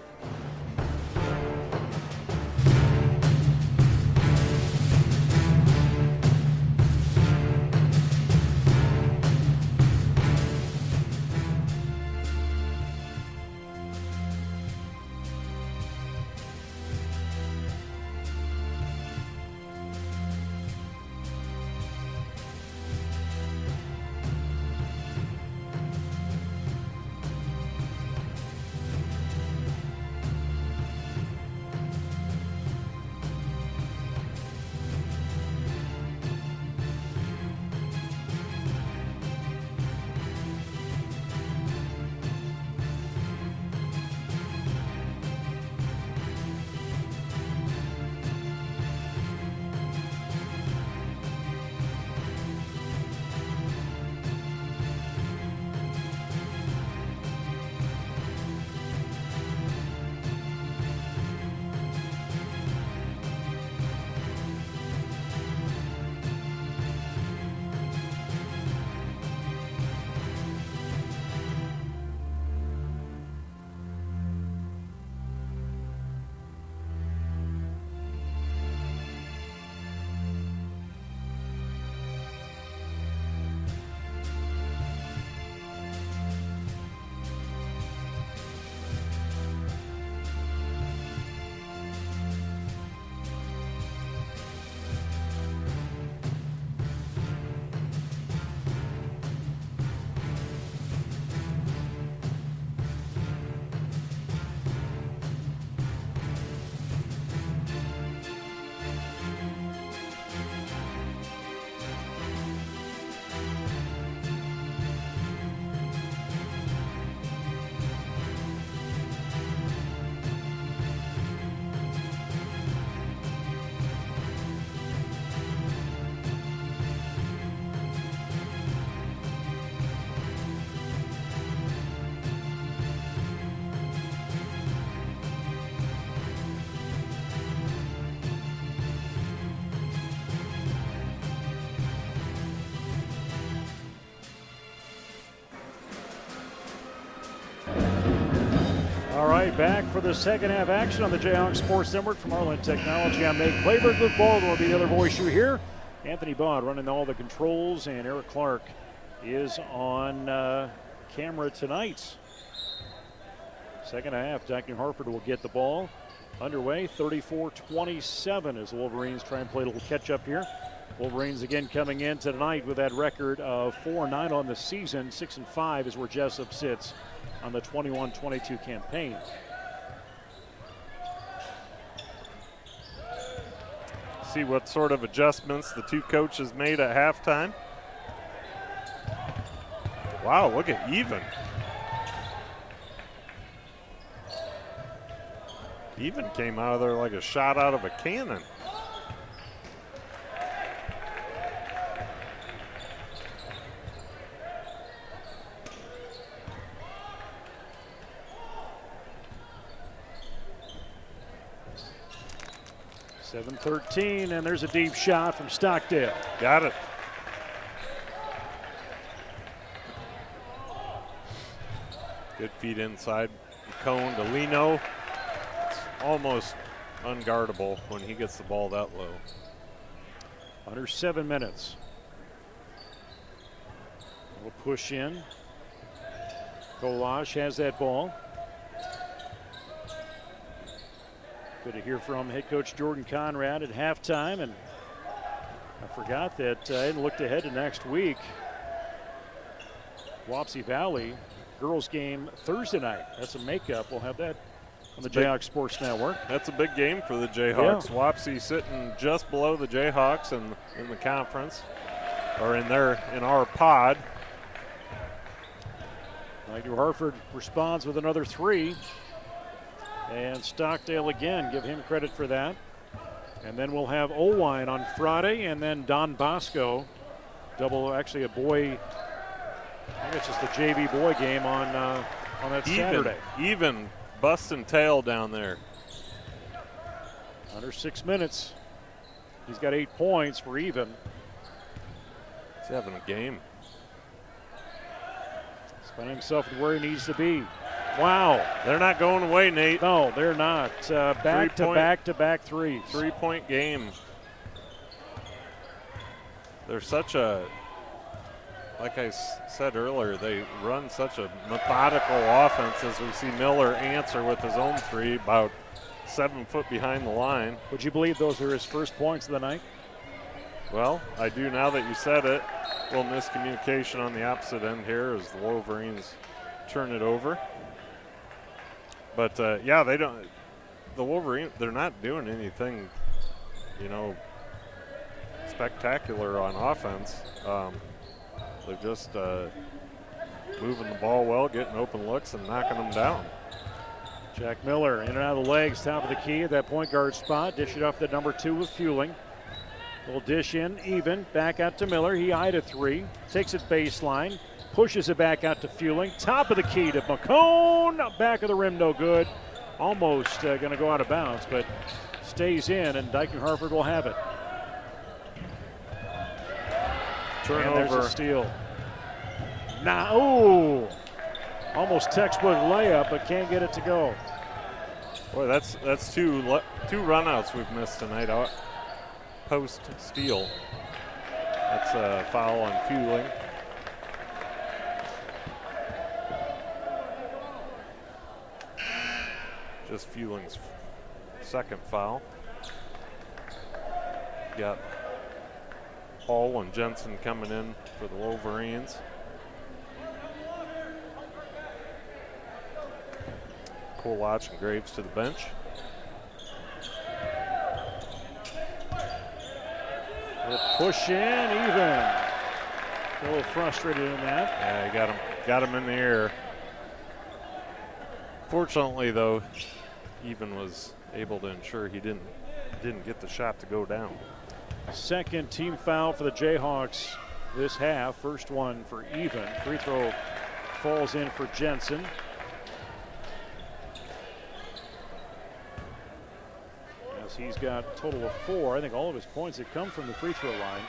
right, back for the second half action on the Jayhawks Sports Network from Arlen Technology. I'm Nate Claver. Luke Baldwin will be the other voice you hear. Anthony Baud running all the controls, and Eric Clark is on camera tonight. Second half, Dike-NH Hartford will get the ball underway. 34-27 as the Wolverines try and play a little catch up here. Wolverines again coming in tonight with that record of 4-9 on the season. 6-5 is where Jesup sits on the 21-22 campaign. See what sort of adjustments the two coaches made at halftime. Wow, look at Even. Even came out of there like a shot out of a cannon. .13, and there's a deep shot from Stockdale. Got it. Good feet inside. Cone to Lino. It's almost unguardable when he gets the ball that low. Under 7 minutes. We'll push in. Kolaj has that ball. Good to hear from head coach Jordan Conrad at halftime, and I forgot that I hadn't looked ahead to next week. Wapsie Valley girls game Thursday night. That's a makeup. We'll have that on the Jayhawks Sports Network. That's a big game for the Jayhawks. Yeah. Wapsie sitting just below the Jayhawks in the conference, or in our pod. Dike-NH Hartford responds with another three. And Stockdale again, give him credit for that. And then we'll have Owine on Friday, and then Don Bosco, actually a boy, I guess it's the JV boy game on that Saturday. Even busting tail down there. Under 6 minutes. He's got 8 points for Even. He's having a game. He's finding himself where he needs to be. Wow. They're not going away, Nate. No, they're not. Back-to-back threes. 3-point game. They're such a, like I said earlier, they run such a methodical offense as we see Miller answer with his own three, about 7 foot behind the line. Would you believe those are his first points of the night? Well, I do now that you said it. A little miscommunication on the opposite end here as the Wolverines turn it over. But yeah, they don't. The Wolverines, they're not doing anything, spectacular on offense. They're just moving the ball well, getting open looks, and knocking them down. Jack Miller in and out of the legs, top of the key at that point guard spot. Dish it off to number 2 with Fueling. Little dish in, Even. Back out to Miller. He eyed a three. Takes it baseline. Pushes it back out to Fueling. Top of the key to McCone. Back of the rim, no good. Almost going to go out of bounds, but stays in, and Dike-NH Hartford will have it. Turnover. And there's a steal. Almost textbook layup, but can't get it to go. Boy, that's two runouts we've missed tonight. Post steal. That's a foul on Fueling. Just Fueling's second foul. Got Hall and Jensen coming in for the Wolverines. Kolach and Graves to the bench. Push in, Even. A little frustrated in that. Yeah, he got him in the air. Fortunately, though, Even was able to ensure he didn't get the shot to go down. Second team foul for the Jayhawks this half. First one for Even. Free throw falls in for Jensen. As he's got a total of 4. I think all of his points have come from the free throw line.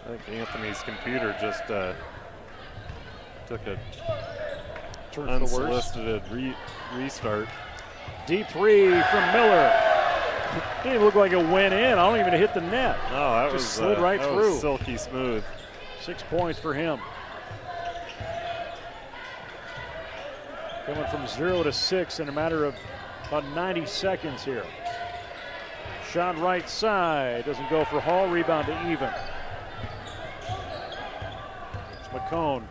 I think Anthony's computer just took a unsolicited restart. Deep three from Miller. Didn't even look like it went in. I don't even hit the net. No, that Just was slid right that through. was silky smooth. 6 points for him. Coming from 0 to 6 in a matter of about 90 seconds here. Shot right side. Doesn't go for Hall. Rebound to even. McCone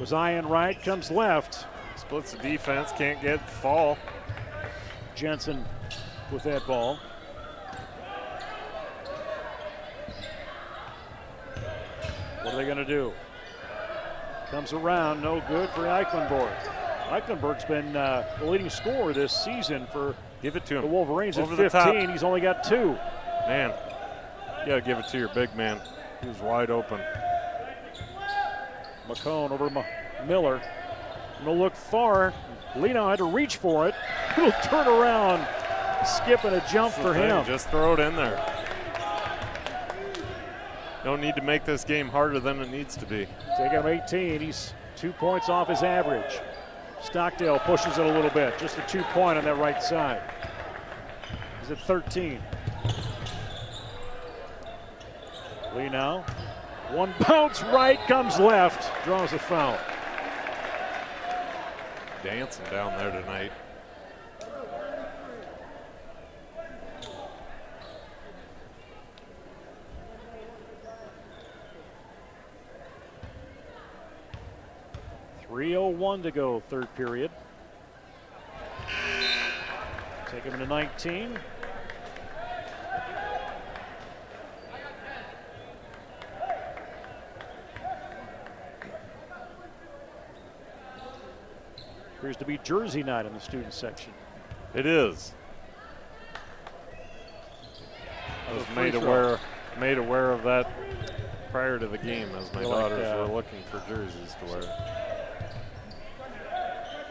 was eyeing right. Comes left. Splits the defense. Can't get fall. Jensen with that ball. What are they going to do? Comes around, no good for Eichenberg. Eichenberg's been the leading scorer this season for Give it to the him. Wolverines at Over the top. 15. He's only got 2. Man, you got to give it to your big man. He was wide open. McCone over Miller. No look far. Leno had to reach for it. Little turn around, skip and a jump for him. Just throw it in there. Don't need to make this game harder than it needs to be. Taking him 18. He's 2 points off his average. Stockdale pushes it a little bit. Just a 2-point on that right side. He's at 13. Lee now. One bounce right, comes left. Draws a foul. Dancing down there tonight. .301 to go, third period. Take him to 19. Appears to be jersey night in the student section. It is. I was Free made aware of that prior to the game as my You're like, daughters were looking for jerseys to wear.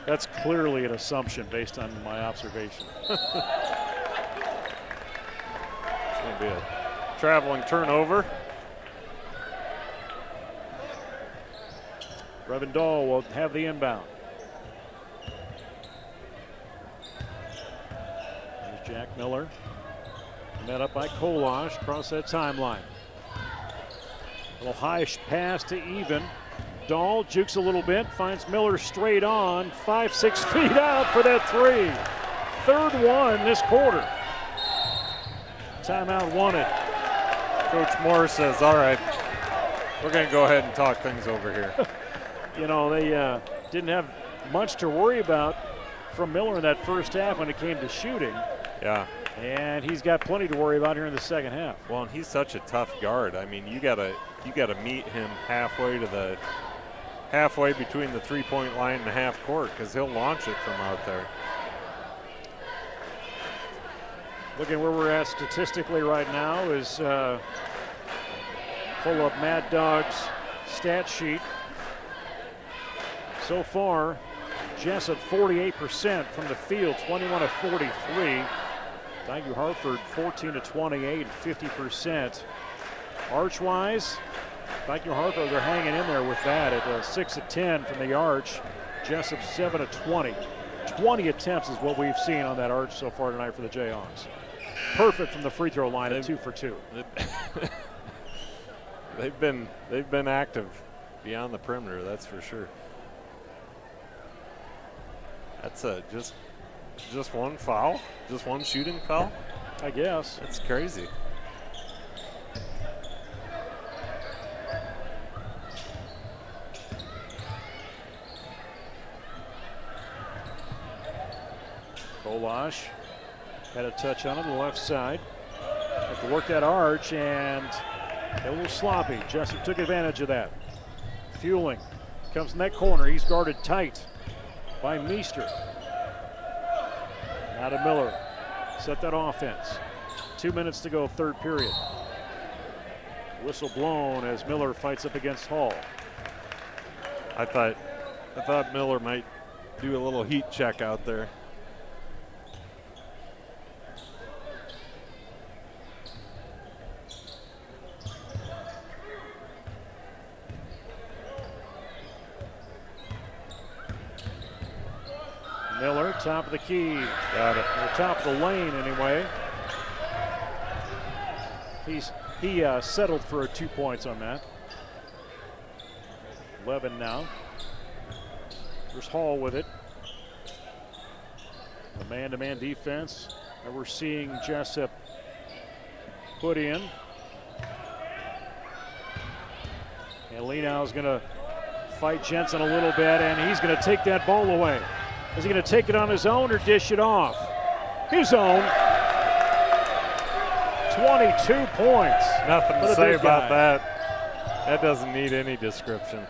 That's clearly an assumption based on my observation. It's going to be a traveling turnover. Brevin Dahl will have the inbound. There's Jack Miller. Met up by Kolash across that timeline. A little high pass to even. Dahl jukes a little bit, finds Miller straight on, 5-6 feet out for that three. Third one this quarter. Timeout wanted. Coach Moore says, all right, we're going to go ahead and talk things over here. You know, they didn't have much to worry about from Miller in that first half when it came to shooting. Yeah. And he's got plenty to worry about here in the second half. Well, and he's such a tough guard. I mean, you gotta meet him halfway between the three-point line and the half court, because he'll launch it from out there. Looking where we're at statistically right now is pull up Mad Dog's stat sheet. So far, Jesup 48% from the field, 21 of 43. Dike-NH Hartford 14 to 28, 50%. Arch-wise, Dike-NH Hartford are hanging in there with that at 6 of 10 from the arch. Jesup 7 of 20. 20 attempts is what we've seen on that arch so far tonight for the Jayhawks. Perfect from the free throw line at 2 for 2. They've been active beyond the perimeter, that's for sure. That's just one foul? Just one shooting foul? I guess. That's crazy. Kolash had a touch on it on the left side. Had to work that arch and a little sloppy. Jesup took advantage of that. Fueling comes in that corner. He's guarded tight by Meester. Now to Miller. Set that offense. 2 minutes to go, third period. Whistle blown as Miller fights up against Hall. I thought Miller might do a little heat check out there. Miller, top of the key. Got it. Or top of the lane, anyway. He settled for 2 points on that. 11 now. There's Hall with it. A man-to-man defense that we're seeing Jesup put in. And Lenau's going to fight Jensen a little bit, and he's going to take that ball away. Is he going to take it on his own or dish it off? His own. 22 points. Nothing to say about that. That doesn't need any description.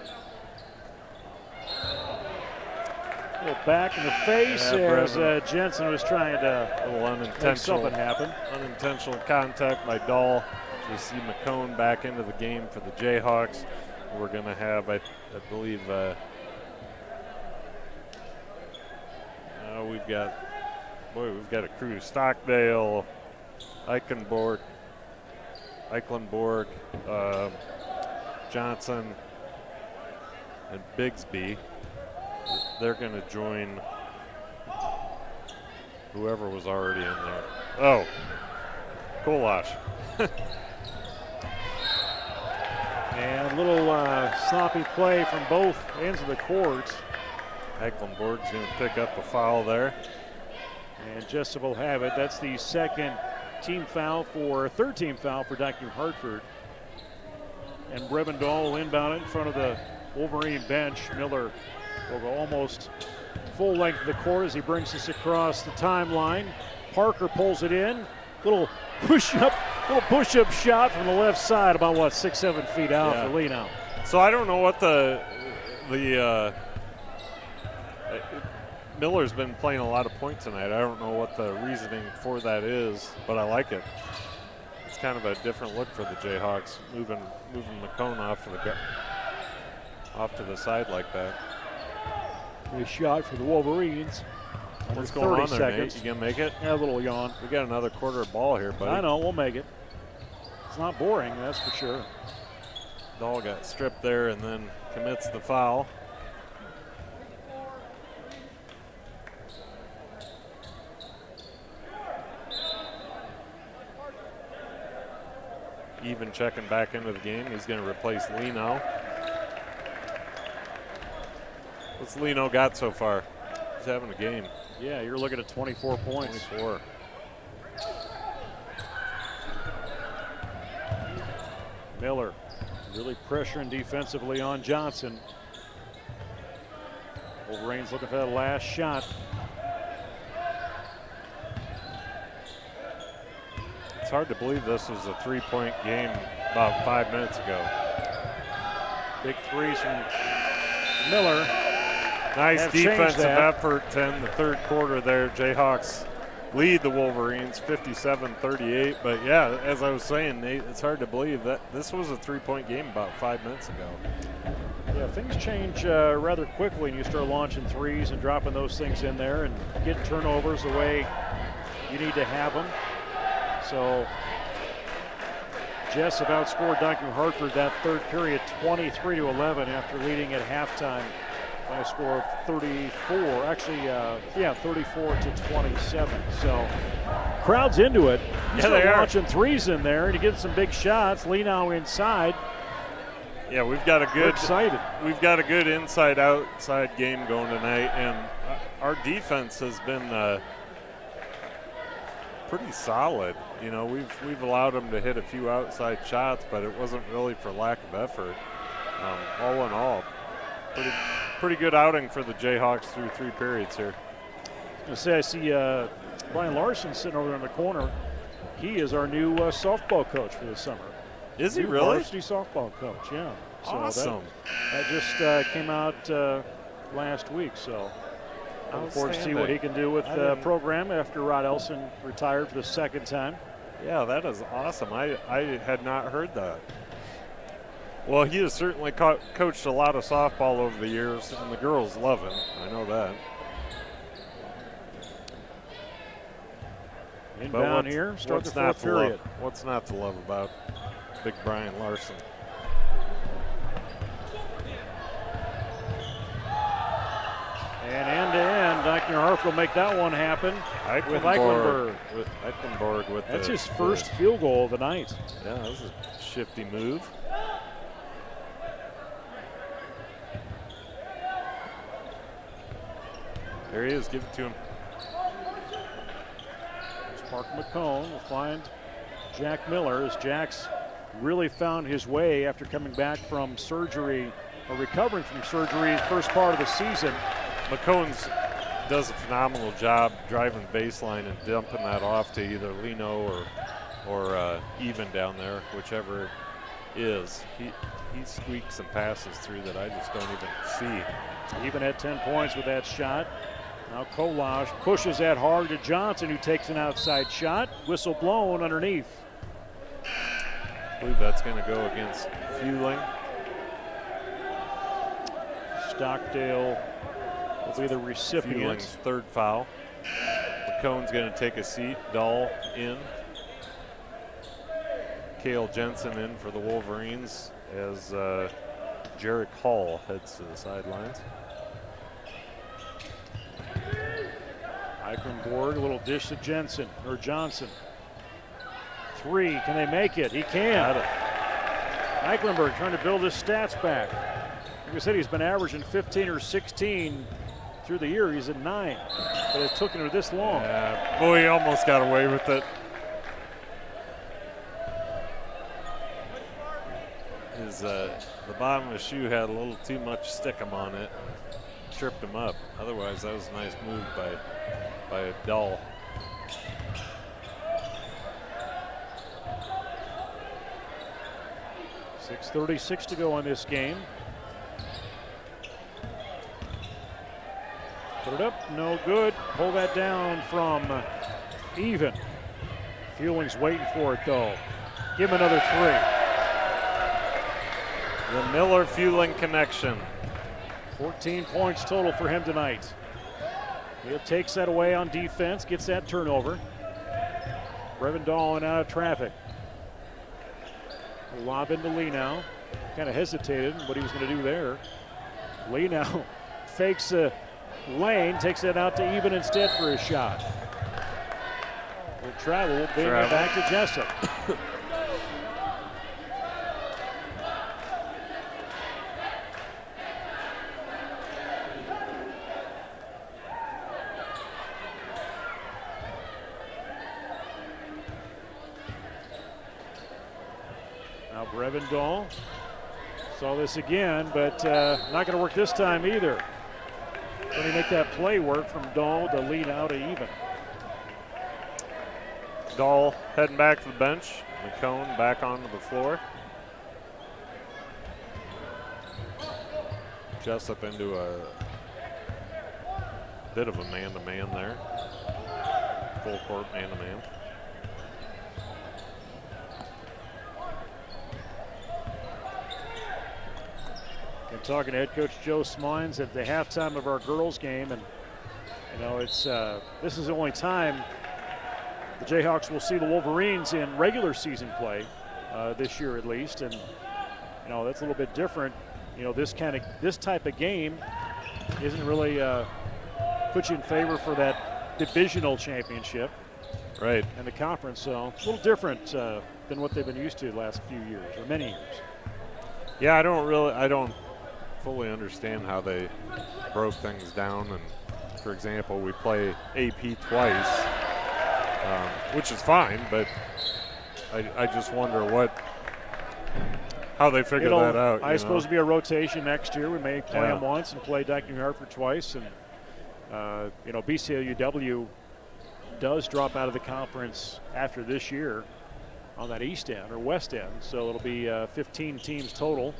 A little back in the face as Jensen was trying to a little make something happen. Unintentional contact by Dahl. You see McCone back into the game for the Jayhawks. We're going to have, I believe, we've got a crew. Stockdale, Eichenborg, Johnson, and Bigsby. They're going to join whoever was already in there. Oh, Kolash. And a little sloppy play from both ends of the court. Eichenborg's going to pick up a foul there. And Jesup will have it. That's the third team foul for Dike-NH Hartford. And Brevendal will inbound it in front of the Wolverine bench. Miller will go almost full length of the court as he brings this across the timeline. Parker pulls it in. Little push-up shot from the left side, about 6-7 feet out for Lenau. So I don't know what the Miller's been playing a lot of points tonight. I don't know what the reasoning for that is, but I like it. It's kind of a different look for the Jayhawks, moving McCone off to the side like that. Good shot for the Wolverines. What's going on there, seconds. Nate? You gonna make it? Yeah, a little yawn. We got another quarter of ball here, buddy. I know, we'll make it. It's not boring, that's for sure. Dahl got stripped there and then commits the foul. Even checking back into the game. He's going to replace Lenau. What's Lenau got so far? He's having a game. Yeah, you're looking at 24 points. 24. Miller really pressuring defensively on Johnson. Wolverines looking for that last shot. It's hard to believe this was a three-point game about 5 minutes ago. Big threes from Miller. Nice defensive effort in the third quarter there. Jayhawks lead the Wolverines 57-38. But yeah, as I was saying, Nate, it's hard to believe that this was a three-point game about 5 minutes ago. Yeah, things change rather quickly when you start launching threes and dropping those things in there and getting turnovers the way you need to have them. So Jesup outscored Dike-NH Hartford that third period 23-11 after leading at halftime by a score of 34. Actually, 34-27. So crowd's into it. You start launching threes in there and you get some big shots. Lenau inside. Yeah, we've got a good inside-outside game going tonight, and our defense has been pretty solid. You know, we've allowed them to hit a few outside shots, but it wasn't really for lack of effort. All in all, pretty good outing for the Jayhawks through 3 periods here. I see Brian Larson sitting over there in the corner. He is our new softball coach for this summer. Is he really? Varsity softball coach, yeah. So awesome. That just came out last week, so I look forward to see what he can do with the program after Rod Elson retired for the second time. Yeah, that is awesome. I had not heard that. Well, he has certainly coached a lot of softball over the years, and the girls love him. I know that. Inbound here, start the fourth period. What's not to love about Big Brian Larson? And end-to-end, Dike-NH Hartford will make that one happen with Eichenberg. That's his first field goal of the night. Yeah, that was a shifty move. There he is. Give it to him. Mark McCone will find Jack Miller as Jack's really found his way after coming back from surgery or recovering from surgery the first part of the season. McCone's does a phenomenal job driving baseline and dumping that off to either Lino or Even down there, whichever it is. He squeaks and passes through that I just don't even see. Even had 10 points with that shot. Now Kolaj pushes that hard to Johnson, who takes an outside shot. Whistle blown underneath. I believe that's going to go against Fueling. Stockdale will be the recipient. Fueling's third foul. McCone's going to take a seat. Dahl in. Cale Jensen in for the Wolverines as Jarek Hall heads to the sidelines. Eichenborg, a little dish to Johnson. Three, can they make it? He can. Eichenberg trying to build his stats back. Like I said, he's been averaging 15 or 16 through the year. He's at 9, but it took him this long. Yeah, boy, he almost got away with it. The bottom of his shoe had a little too much stickum on it. Tripped him up. Otherwise, that was a nice move by Dahl. .636 to go in this game. Put it up, no good. Pull that down from Even. Fueling's waiting for it though. Give him another 3. The Miller-Fueling connection. 14 points total for him tonight. He takes that away on defense, gets that turnover. Brevin Dahl in out of traffic. Lob into Lee now. Kind of hesitated what he was going to do there. Lee now fakes a lane, takes that out to Even instead for his shot. Will travel, bring it back to Jesup. Brevin Dahl saw this again, but not going to work this time either. Going to make that play work from Dahl to lead out to Even. Dahl heading back to the bench. McCone back onto the floor. Jesup into a bit of a man-to-man there. Full court man-to-man. I'm talking to head coach Joe Smines at the halftime of our girls game, and you know it's this is the only time the Jayhawks will see the Wolverines in regular season play this year at least, and you know that's a little bit different. You know this type of game isn't really put you in favor for that divisional championship, right? And the conference, so a little different than what they've been used to the last few years or many years. Yeah, I don't fully understand how they broke things down. And for example, we play AP twice, which is fine, but I just wonder how they figure that out. I suppose to be a rotation next year. We may play them once and play Dike-NH Hartford twice, and you know BCLUW does drop out of the conference after this year on that east end or west end, so it'll be 15 teams total.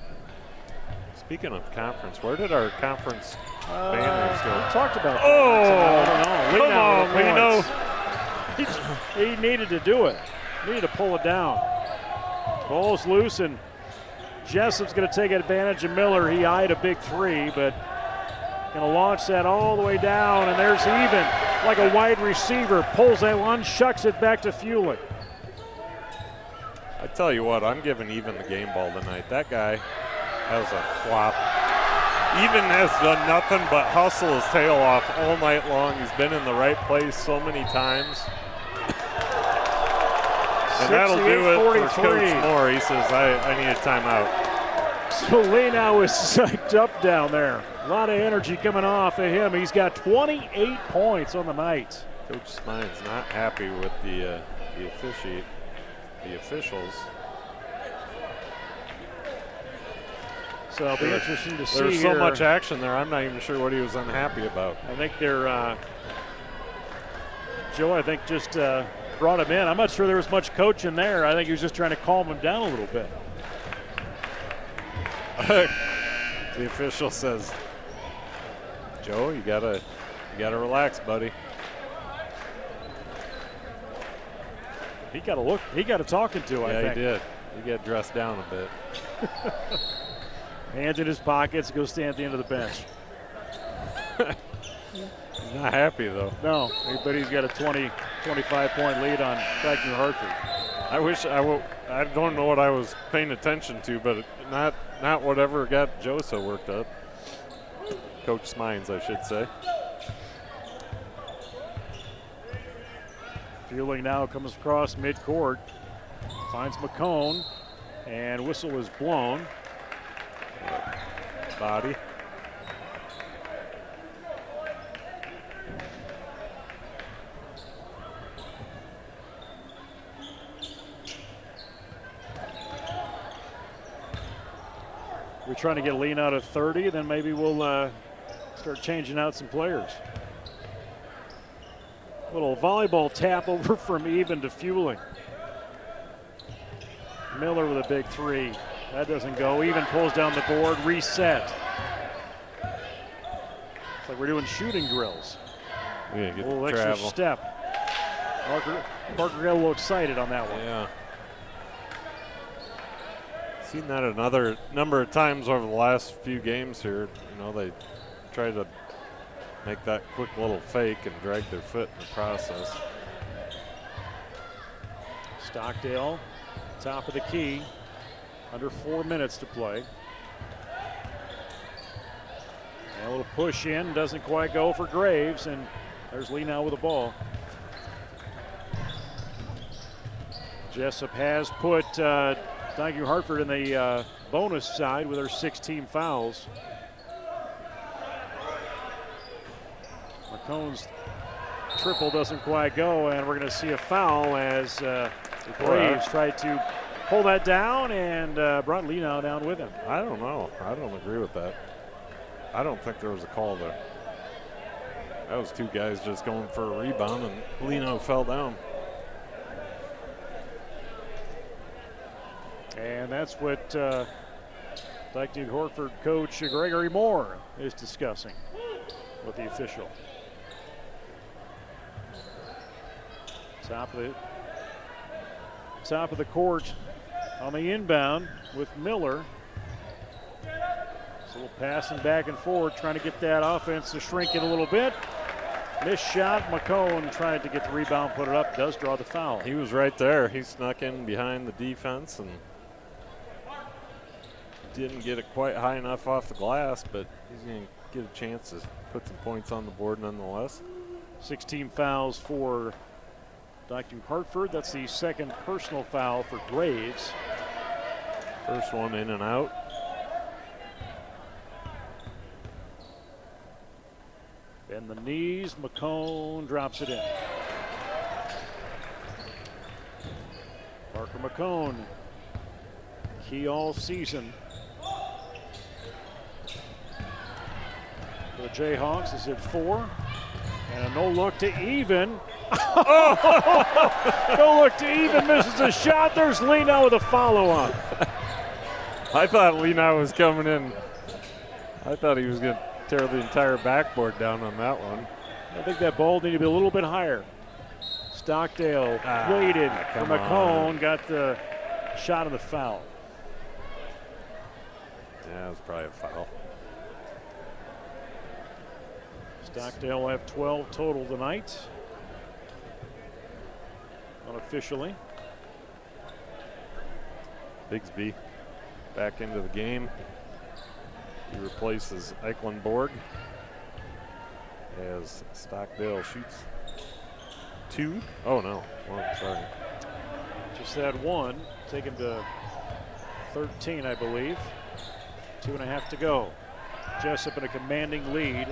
Speaking of conference, where did our conference banners go? We talked about that. I don't know. Come on, he needed to do it. Needed to pull it down. Ball's loose, and Jessup's going to take advantage of Miller. He eyed a big 3, but going to launch that all the way down, and there's Even, like a wide receiver. Pulls that one, shucks it back to Fueling. I tell you what, I'm giving Even the game ball tonight. That guy has a flop. Even has done nothing but hustle his tail off all night long. He's been in the right place so many times. And that'll do it for Coach Moore. He says, I need a timeout. So Lenow is psyched up down there. A lot of energy coming off of him. He's got 28 points on the night. Coach Spine's not happy with the officials. So it'll be interesting to see. There's so much action there. I'm not even sure what he was unhappy about. I think they're Joe, I think just brought him in. I'm not sure there was much coaching there. I think he was just trying to calm him down a little bit. The official says, Joe, you gotta relax, buddy. He got a talking to, I think. Yeah, he did. He got dressed down a bit. Hands in his pockets, go stand at the end of the bench. He's not happy, though. No, but he's got a 25-point lead on Dike-NH Hartford. I don't know what I was paying attention to, but not whatever got Joe so worked up. Coach Smines, I should say. Fueling now comes across midcourt, finds McCone, and whistle is blown. Body. We're trying to get a lean out of 30, then maybe we'll start changing out some players. Little volleyball tap over from Even to Fueling. Miller with a big three. That doesn't go. Even pulls down the board, reset. It's like we're doing shooting drills. Yeah, get a little the extra travel. step. Parker got a little excited on that one. Yeah. Seen that another number of times over the last few games here. You know, they try to make that quick little fake and drag their foot in the process. Stockdale, top of the key, under 4 minutes to play. And a little push in, doesn't quite go for Graves, and there's Lee now with the ball. Jesup has put Dike-NH Hartford in the bonus side with her 16 fouls. McCone's triple doesn't quite go, and we're going to see a foul as the Braves tried to pull that down and brought Lenow down with him. I don't know. I don't agree with that. I don't think there was a call there. That was two guys just going for a rebound, and Lenow fell down. And that's what Dike-NH Hartford coach Gregory Moore is discussing with the official. Top of the court on the inbound with Miller. So a little passing back and forth, trying to get that offense to shrink it a little bit. Missed shot. McCone tried to get the rebound, put it up, does draw the foul. He was right there. He snuck in behind the defense and didn't get it quite high enough off the glass, but he's going to get a chance to put some points on the board nonetheless. 16 fouls for Dike-NH Hartford. That's the second personal foul for Graves. First one in and out. Bend the knees, McCone drops it in. Parker McCone, key all season for the Jayhawks. Is at 4. And a no look to Even. No look to Even, misses a shot. There's Lenow with a follow on. I thought Lenow was coming in. I thought he was going to tear the entire backboard down on that one. I think that ball needed to be a little bit higher. Stockdale waited for McCone, got the shot of the foul. Yeah, it was probably a foul. Stockdale will have 12 total tonight. Unofficially. Bigsby back into the game. He replaces Eichenborg as Stockdale shoots 2. Oh, no. Well, sorry. Just that one. Take him to 13, I believe. 2.5 to go. Jesup in a commanding lead.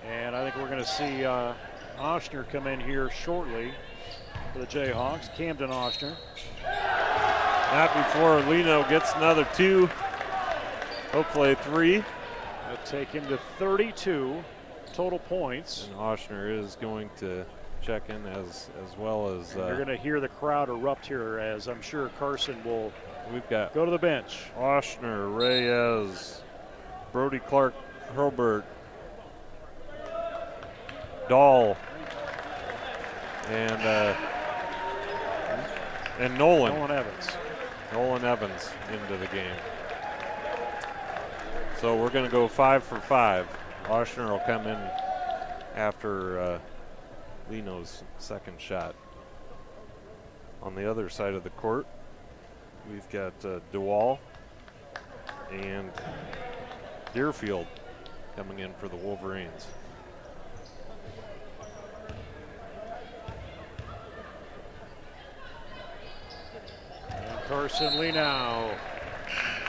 And I think we're going to see Oshner come in here shortly for the Jayhawks. Camden Oshner. Not before Lino gets another 2. Hopefully 3. That'll take him to 32 total points. And Oshner is going to check in as well as. You're going to hear the crowd erupt here, as I'm sure Carson will. We've got go to the bench. Oshner, Reyes, Brody Clark, Hurlbert, Dahl, and Nolan. Nolan Evans into the game. So we're going to go 5 for 5. Oshner will come in after Lino's second shot. On the other side of the court, we've got DeWall and Deerfield coming in for the Wolverines. And Carson Lino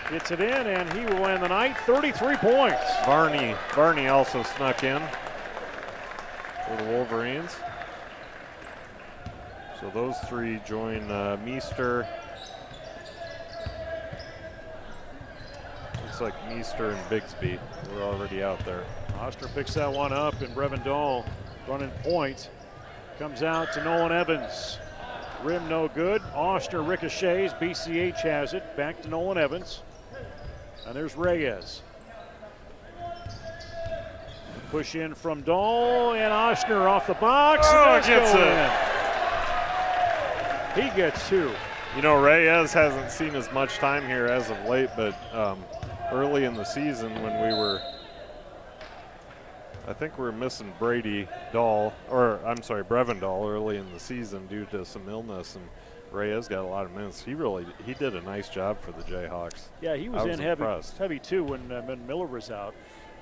gets it in, and he will end the night 33 points. Varney also snuck in for the Wolverines. So those 3 join Meester. Looks like Meester and Bigsby were already out there. Oshner picks that one up, and Brevin Dahl running point. Comes out to Nolan Evans. Rim no good. Oshner ricochets. BCH has it. Back to Nolan Evans. And there's Reyes. Push in from Dahl, and Oshner off the box. Oh, gets it. He gets 2. You know, Reyes hasn't seen as much time here as of late, but early in the season when I think we were missing Brevin Dahl early in the season due to some illness, and Reyes got a lot of minutes. He did a nice job for the Jayhawks. Yeah, he was in heavy too when Miller was out.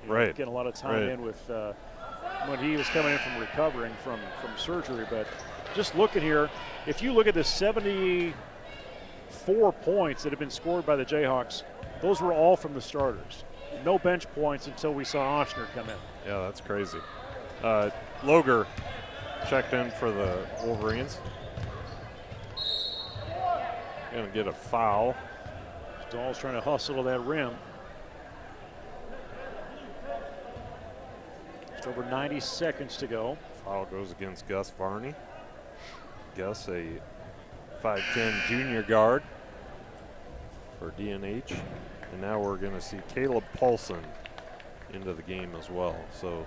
Right. Getting a lot of time in with when he was coming in from recovering from surgery. But just looking here, if you look at the 74 points that have been scored by the Jayhawks, those were all from the starters. No bench points until we saw Oshner come in. Yeah, that's crazy. Loger checked in for the Wolverines. Gonna get a foul. Dahl's trying to hustle to that rim. Just over 90 seconds to go. Foul goes against Gus Varney. Gus, a 5'10" junior guard for D&H. And now we're going to see Caleb Paulson into the game as well. So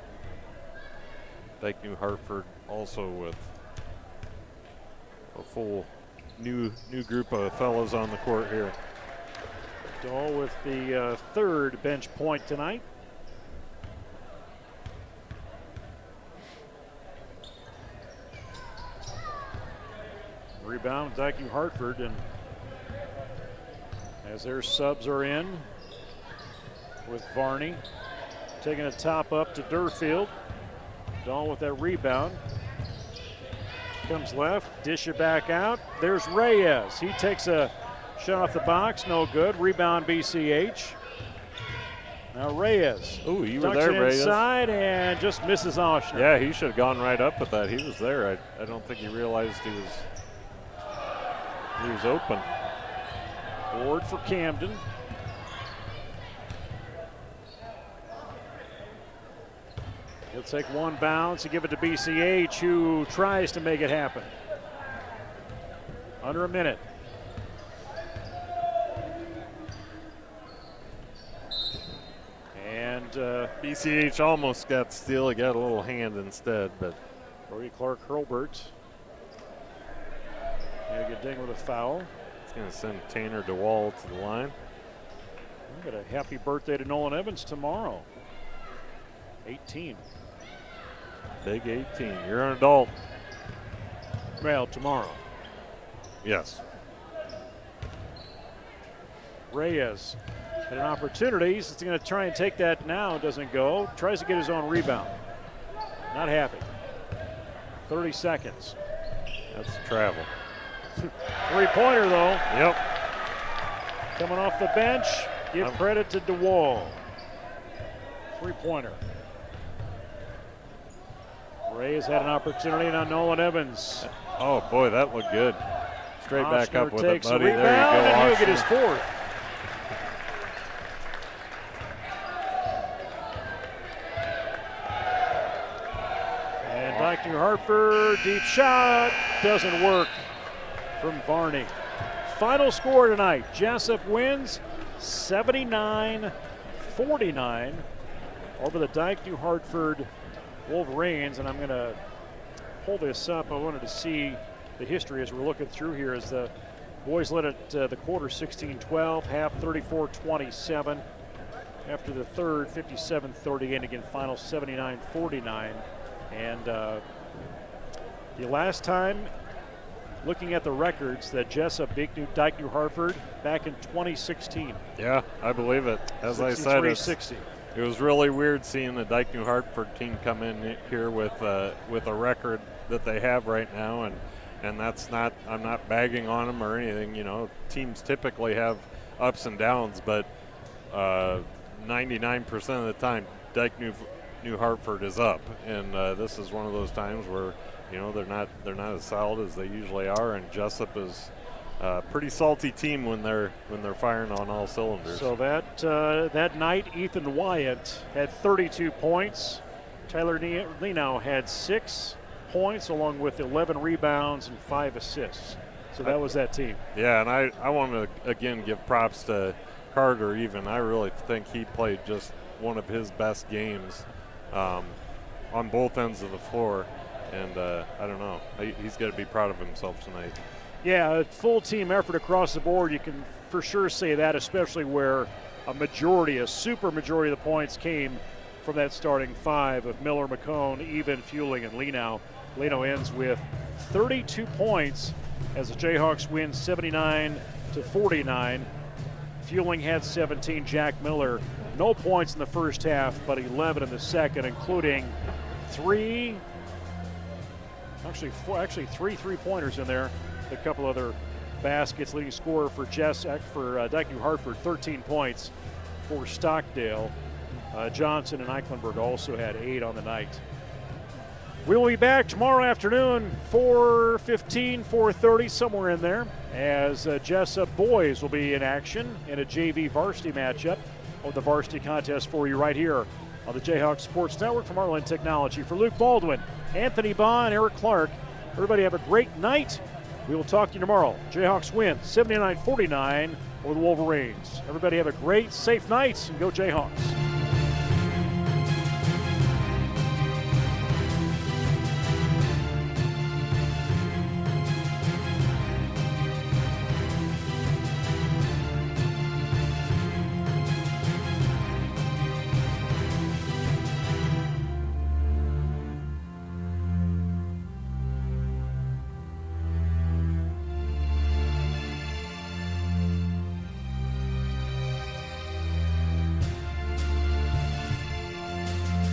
Dike New Hartford also with a full new group of fellows on the court here. Dahl with the third bench point tonight. Rebound, Dike New Hartford, and as their subs are in with Varney taking a top up to Deerfield. Dahl with that rebound. Comes left, dish it back out. There's Reyes. He takes a shot off the box, no good. Rebound BCH. Now Reyes. Ooh, you were ducks there, it Reyes. Inside and just misses Oshner. Yeah, he should have gone right up with that. He was there. I don't think he realized he was open. Board for Camden. He'll take one bounce and give it to BCH, who tries to make it happen. Under a minute. And BCH almost got steal. He got a little hand instead, but Brody Clark Hurlbert. Gonna get dinged with a foul. it's going to send Tanner DeWall to the line. We've got a happy birthday to Nolan Evans tomorrow. 18. Big 18. You're an adult. Well, tomorrow. Yes. Reyes Had an opportunity. He's going to try and take that now. Doesn't go. Tries to get his own rebound. Not happy. 30 seconds. That's travel. Three-pointer, though. Yep. Coming off the bench. Give credit to DeWall. Three-pointer. Ray has had an opportunity on Nolan Evans. Oh, boy, that looked good. Straight back up with it, buddy. There you go. And he'll get his fourth. And Dike-NH Hartford, deep shot. Doesn't work from Varney. Final score tonight. Jesup wins 79-49 over the Dike-NH Hartford Wolverines. And I'm going to pull this up. I wanted to see the history as we're looking through here, as the boys led at the quarter 16-12, half 34-27. After the third, 57-38, again, final 79-49. And the last time, looking at the records, that Jesup beat Dike-NH Hartford back in 2016. Yeah, I believe it. As I said, it was really weird seeing the Dike-NH Hartford team come in here with a record that they have right now, and that's not, I'm not bagging on them or anything. You know, teams typically have ups and downs, but 99% of the time, Dike-NH Hartford is up, and this is one of those times where, you know, they're not as solid as they usually are, and Jesup is a pretty salty team when they're firing on all cylinders. So that night, Ethan Wyatt had 32 points. Tyler Lenow had 6 points, along with 11 rebounds and 5 assists. So that was that team. Yeah, and I want to again give props to Carter. Even I really think he played just one of his best games on both ends of the floor, and I don't know, he's got to be proud of himself tonight. Yeah, a full team effort across the board. You can for sure say that, especially where a super majority of the points came from that starting five of Miller, McCone, Even, Fueling, and Lenow. Lenow ends with 32 points as the Jayhawks win 79-49. Fueling had 17. Jack Miller, no points in the first half, but 11 in the second, including three 3-pointers in there. A couple other baskets. Leading scorer for Dike-NH Hartford, 13 points for Stockdale. Johnson and Eichenberg also had 8 on the night. We will be back tomorrow afternoon, 4:15, 4:30, somewhere in there, as Jesup boys will be in action in a JV varsity matchup of the varsity contest for you right here on the Jayhawks Sports Network. From Heartland Technology, for Luke Baldwin, Anthony Baugh, and Eric Clark, everybody have a great night. We will talk to you tomorrow. Jayhawks win 79-49 over the Wolverines. Everybody have a great, safe night, and go Jayhawks.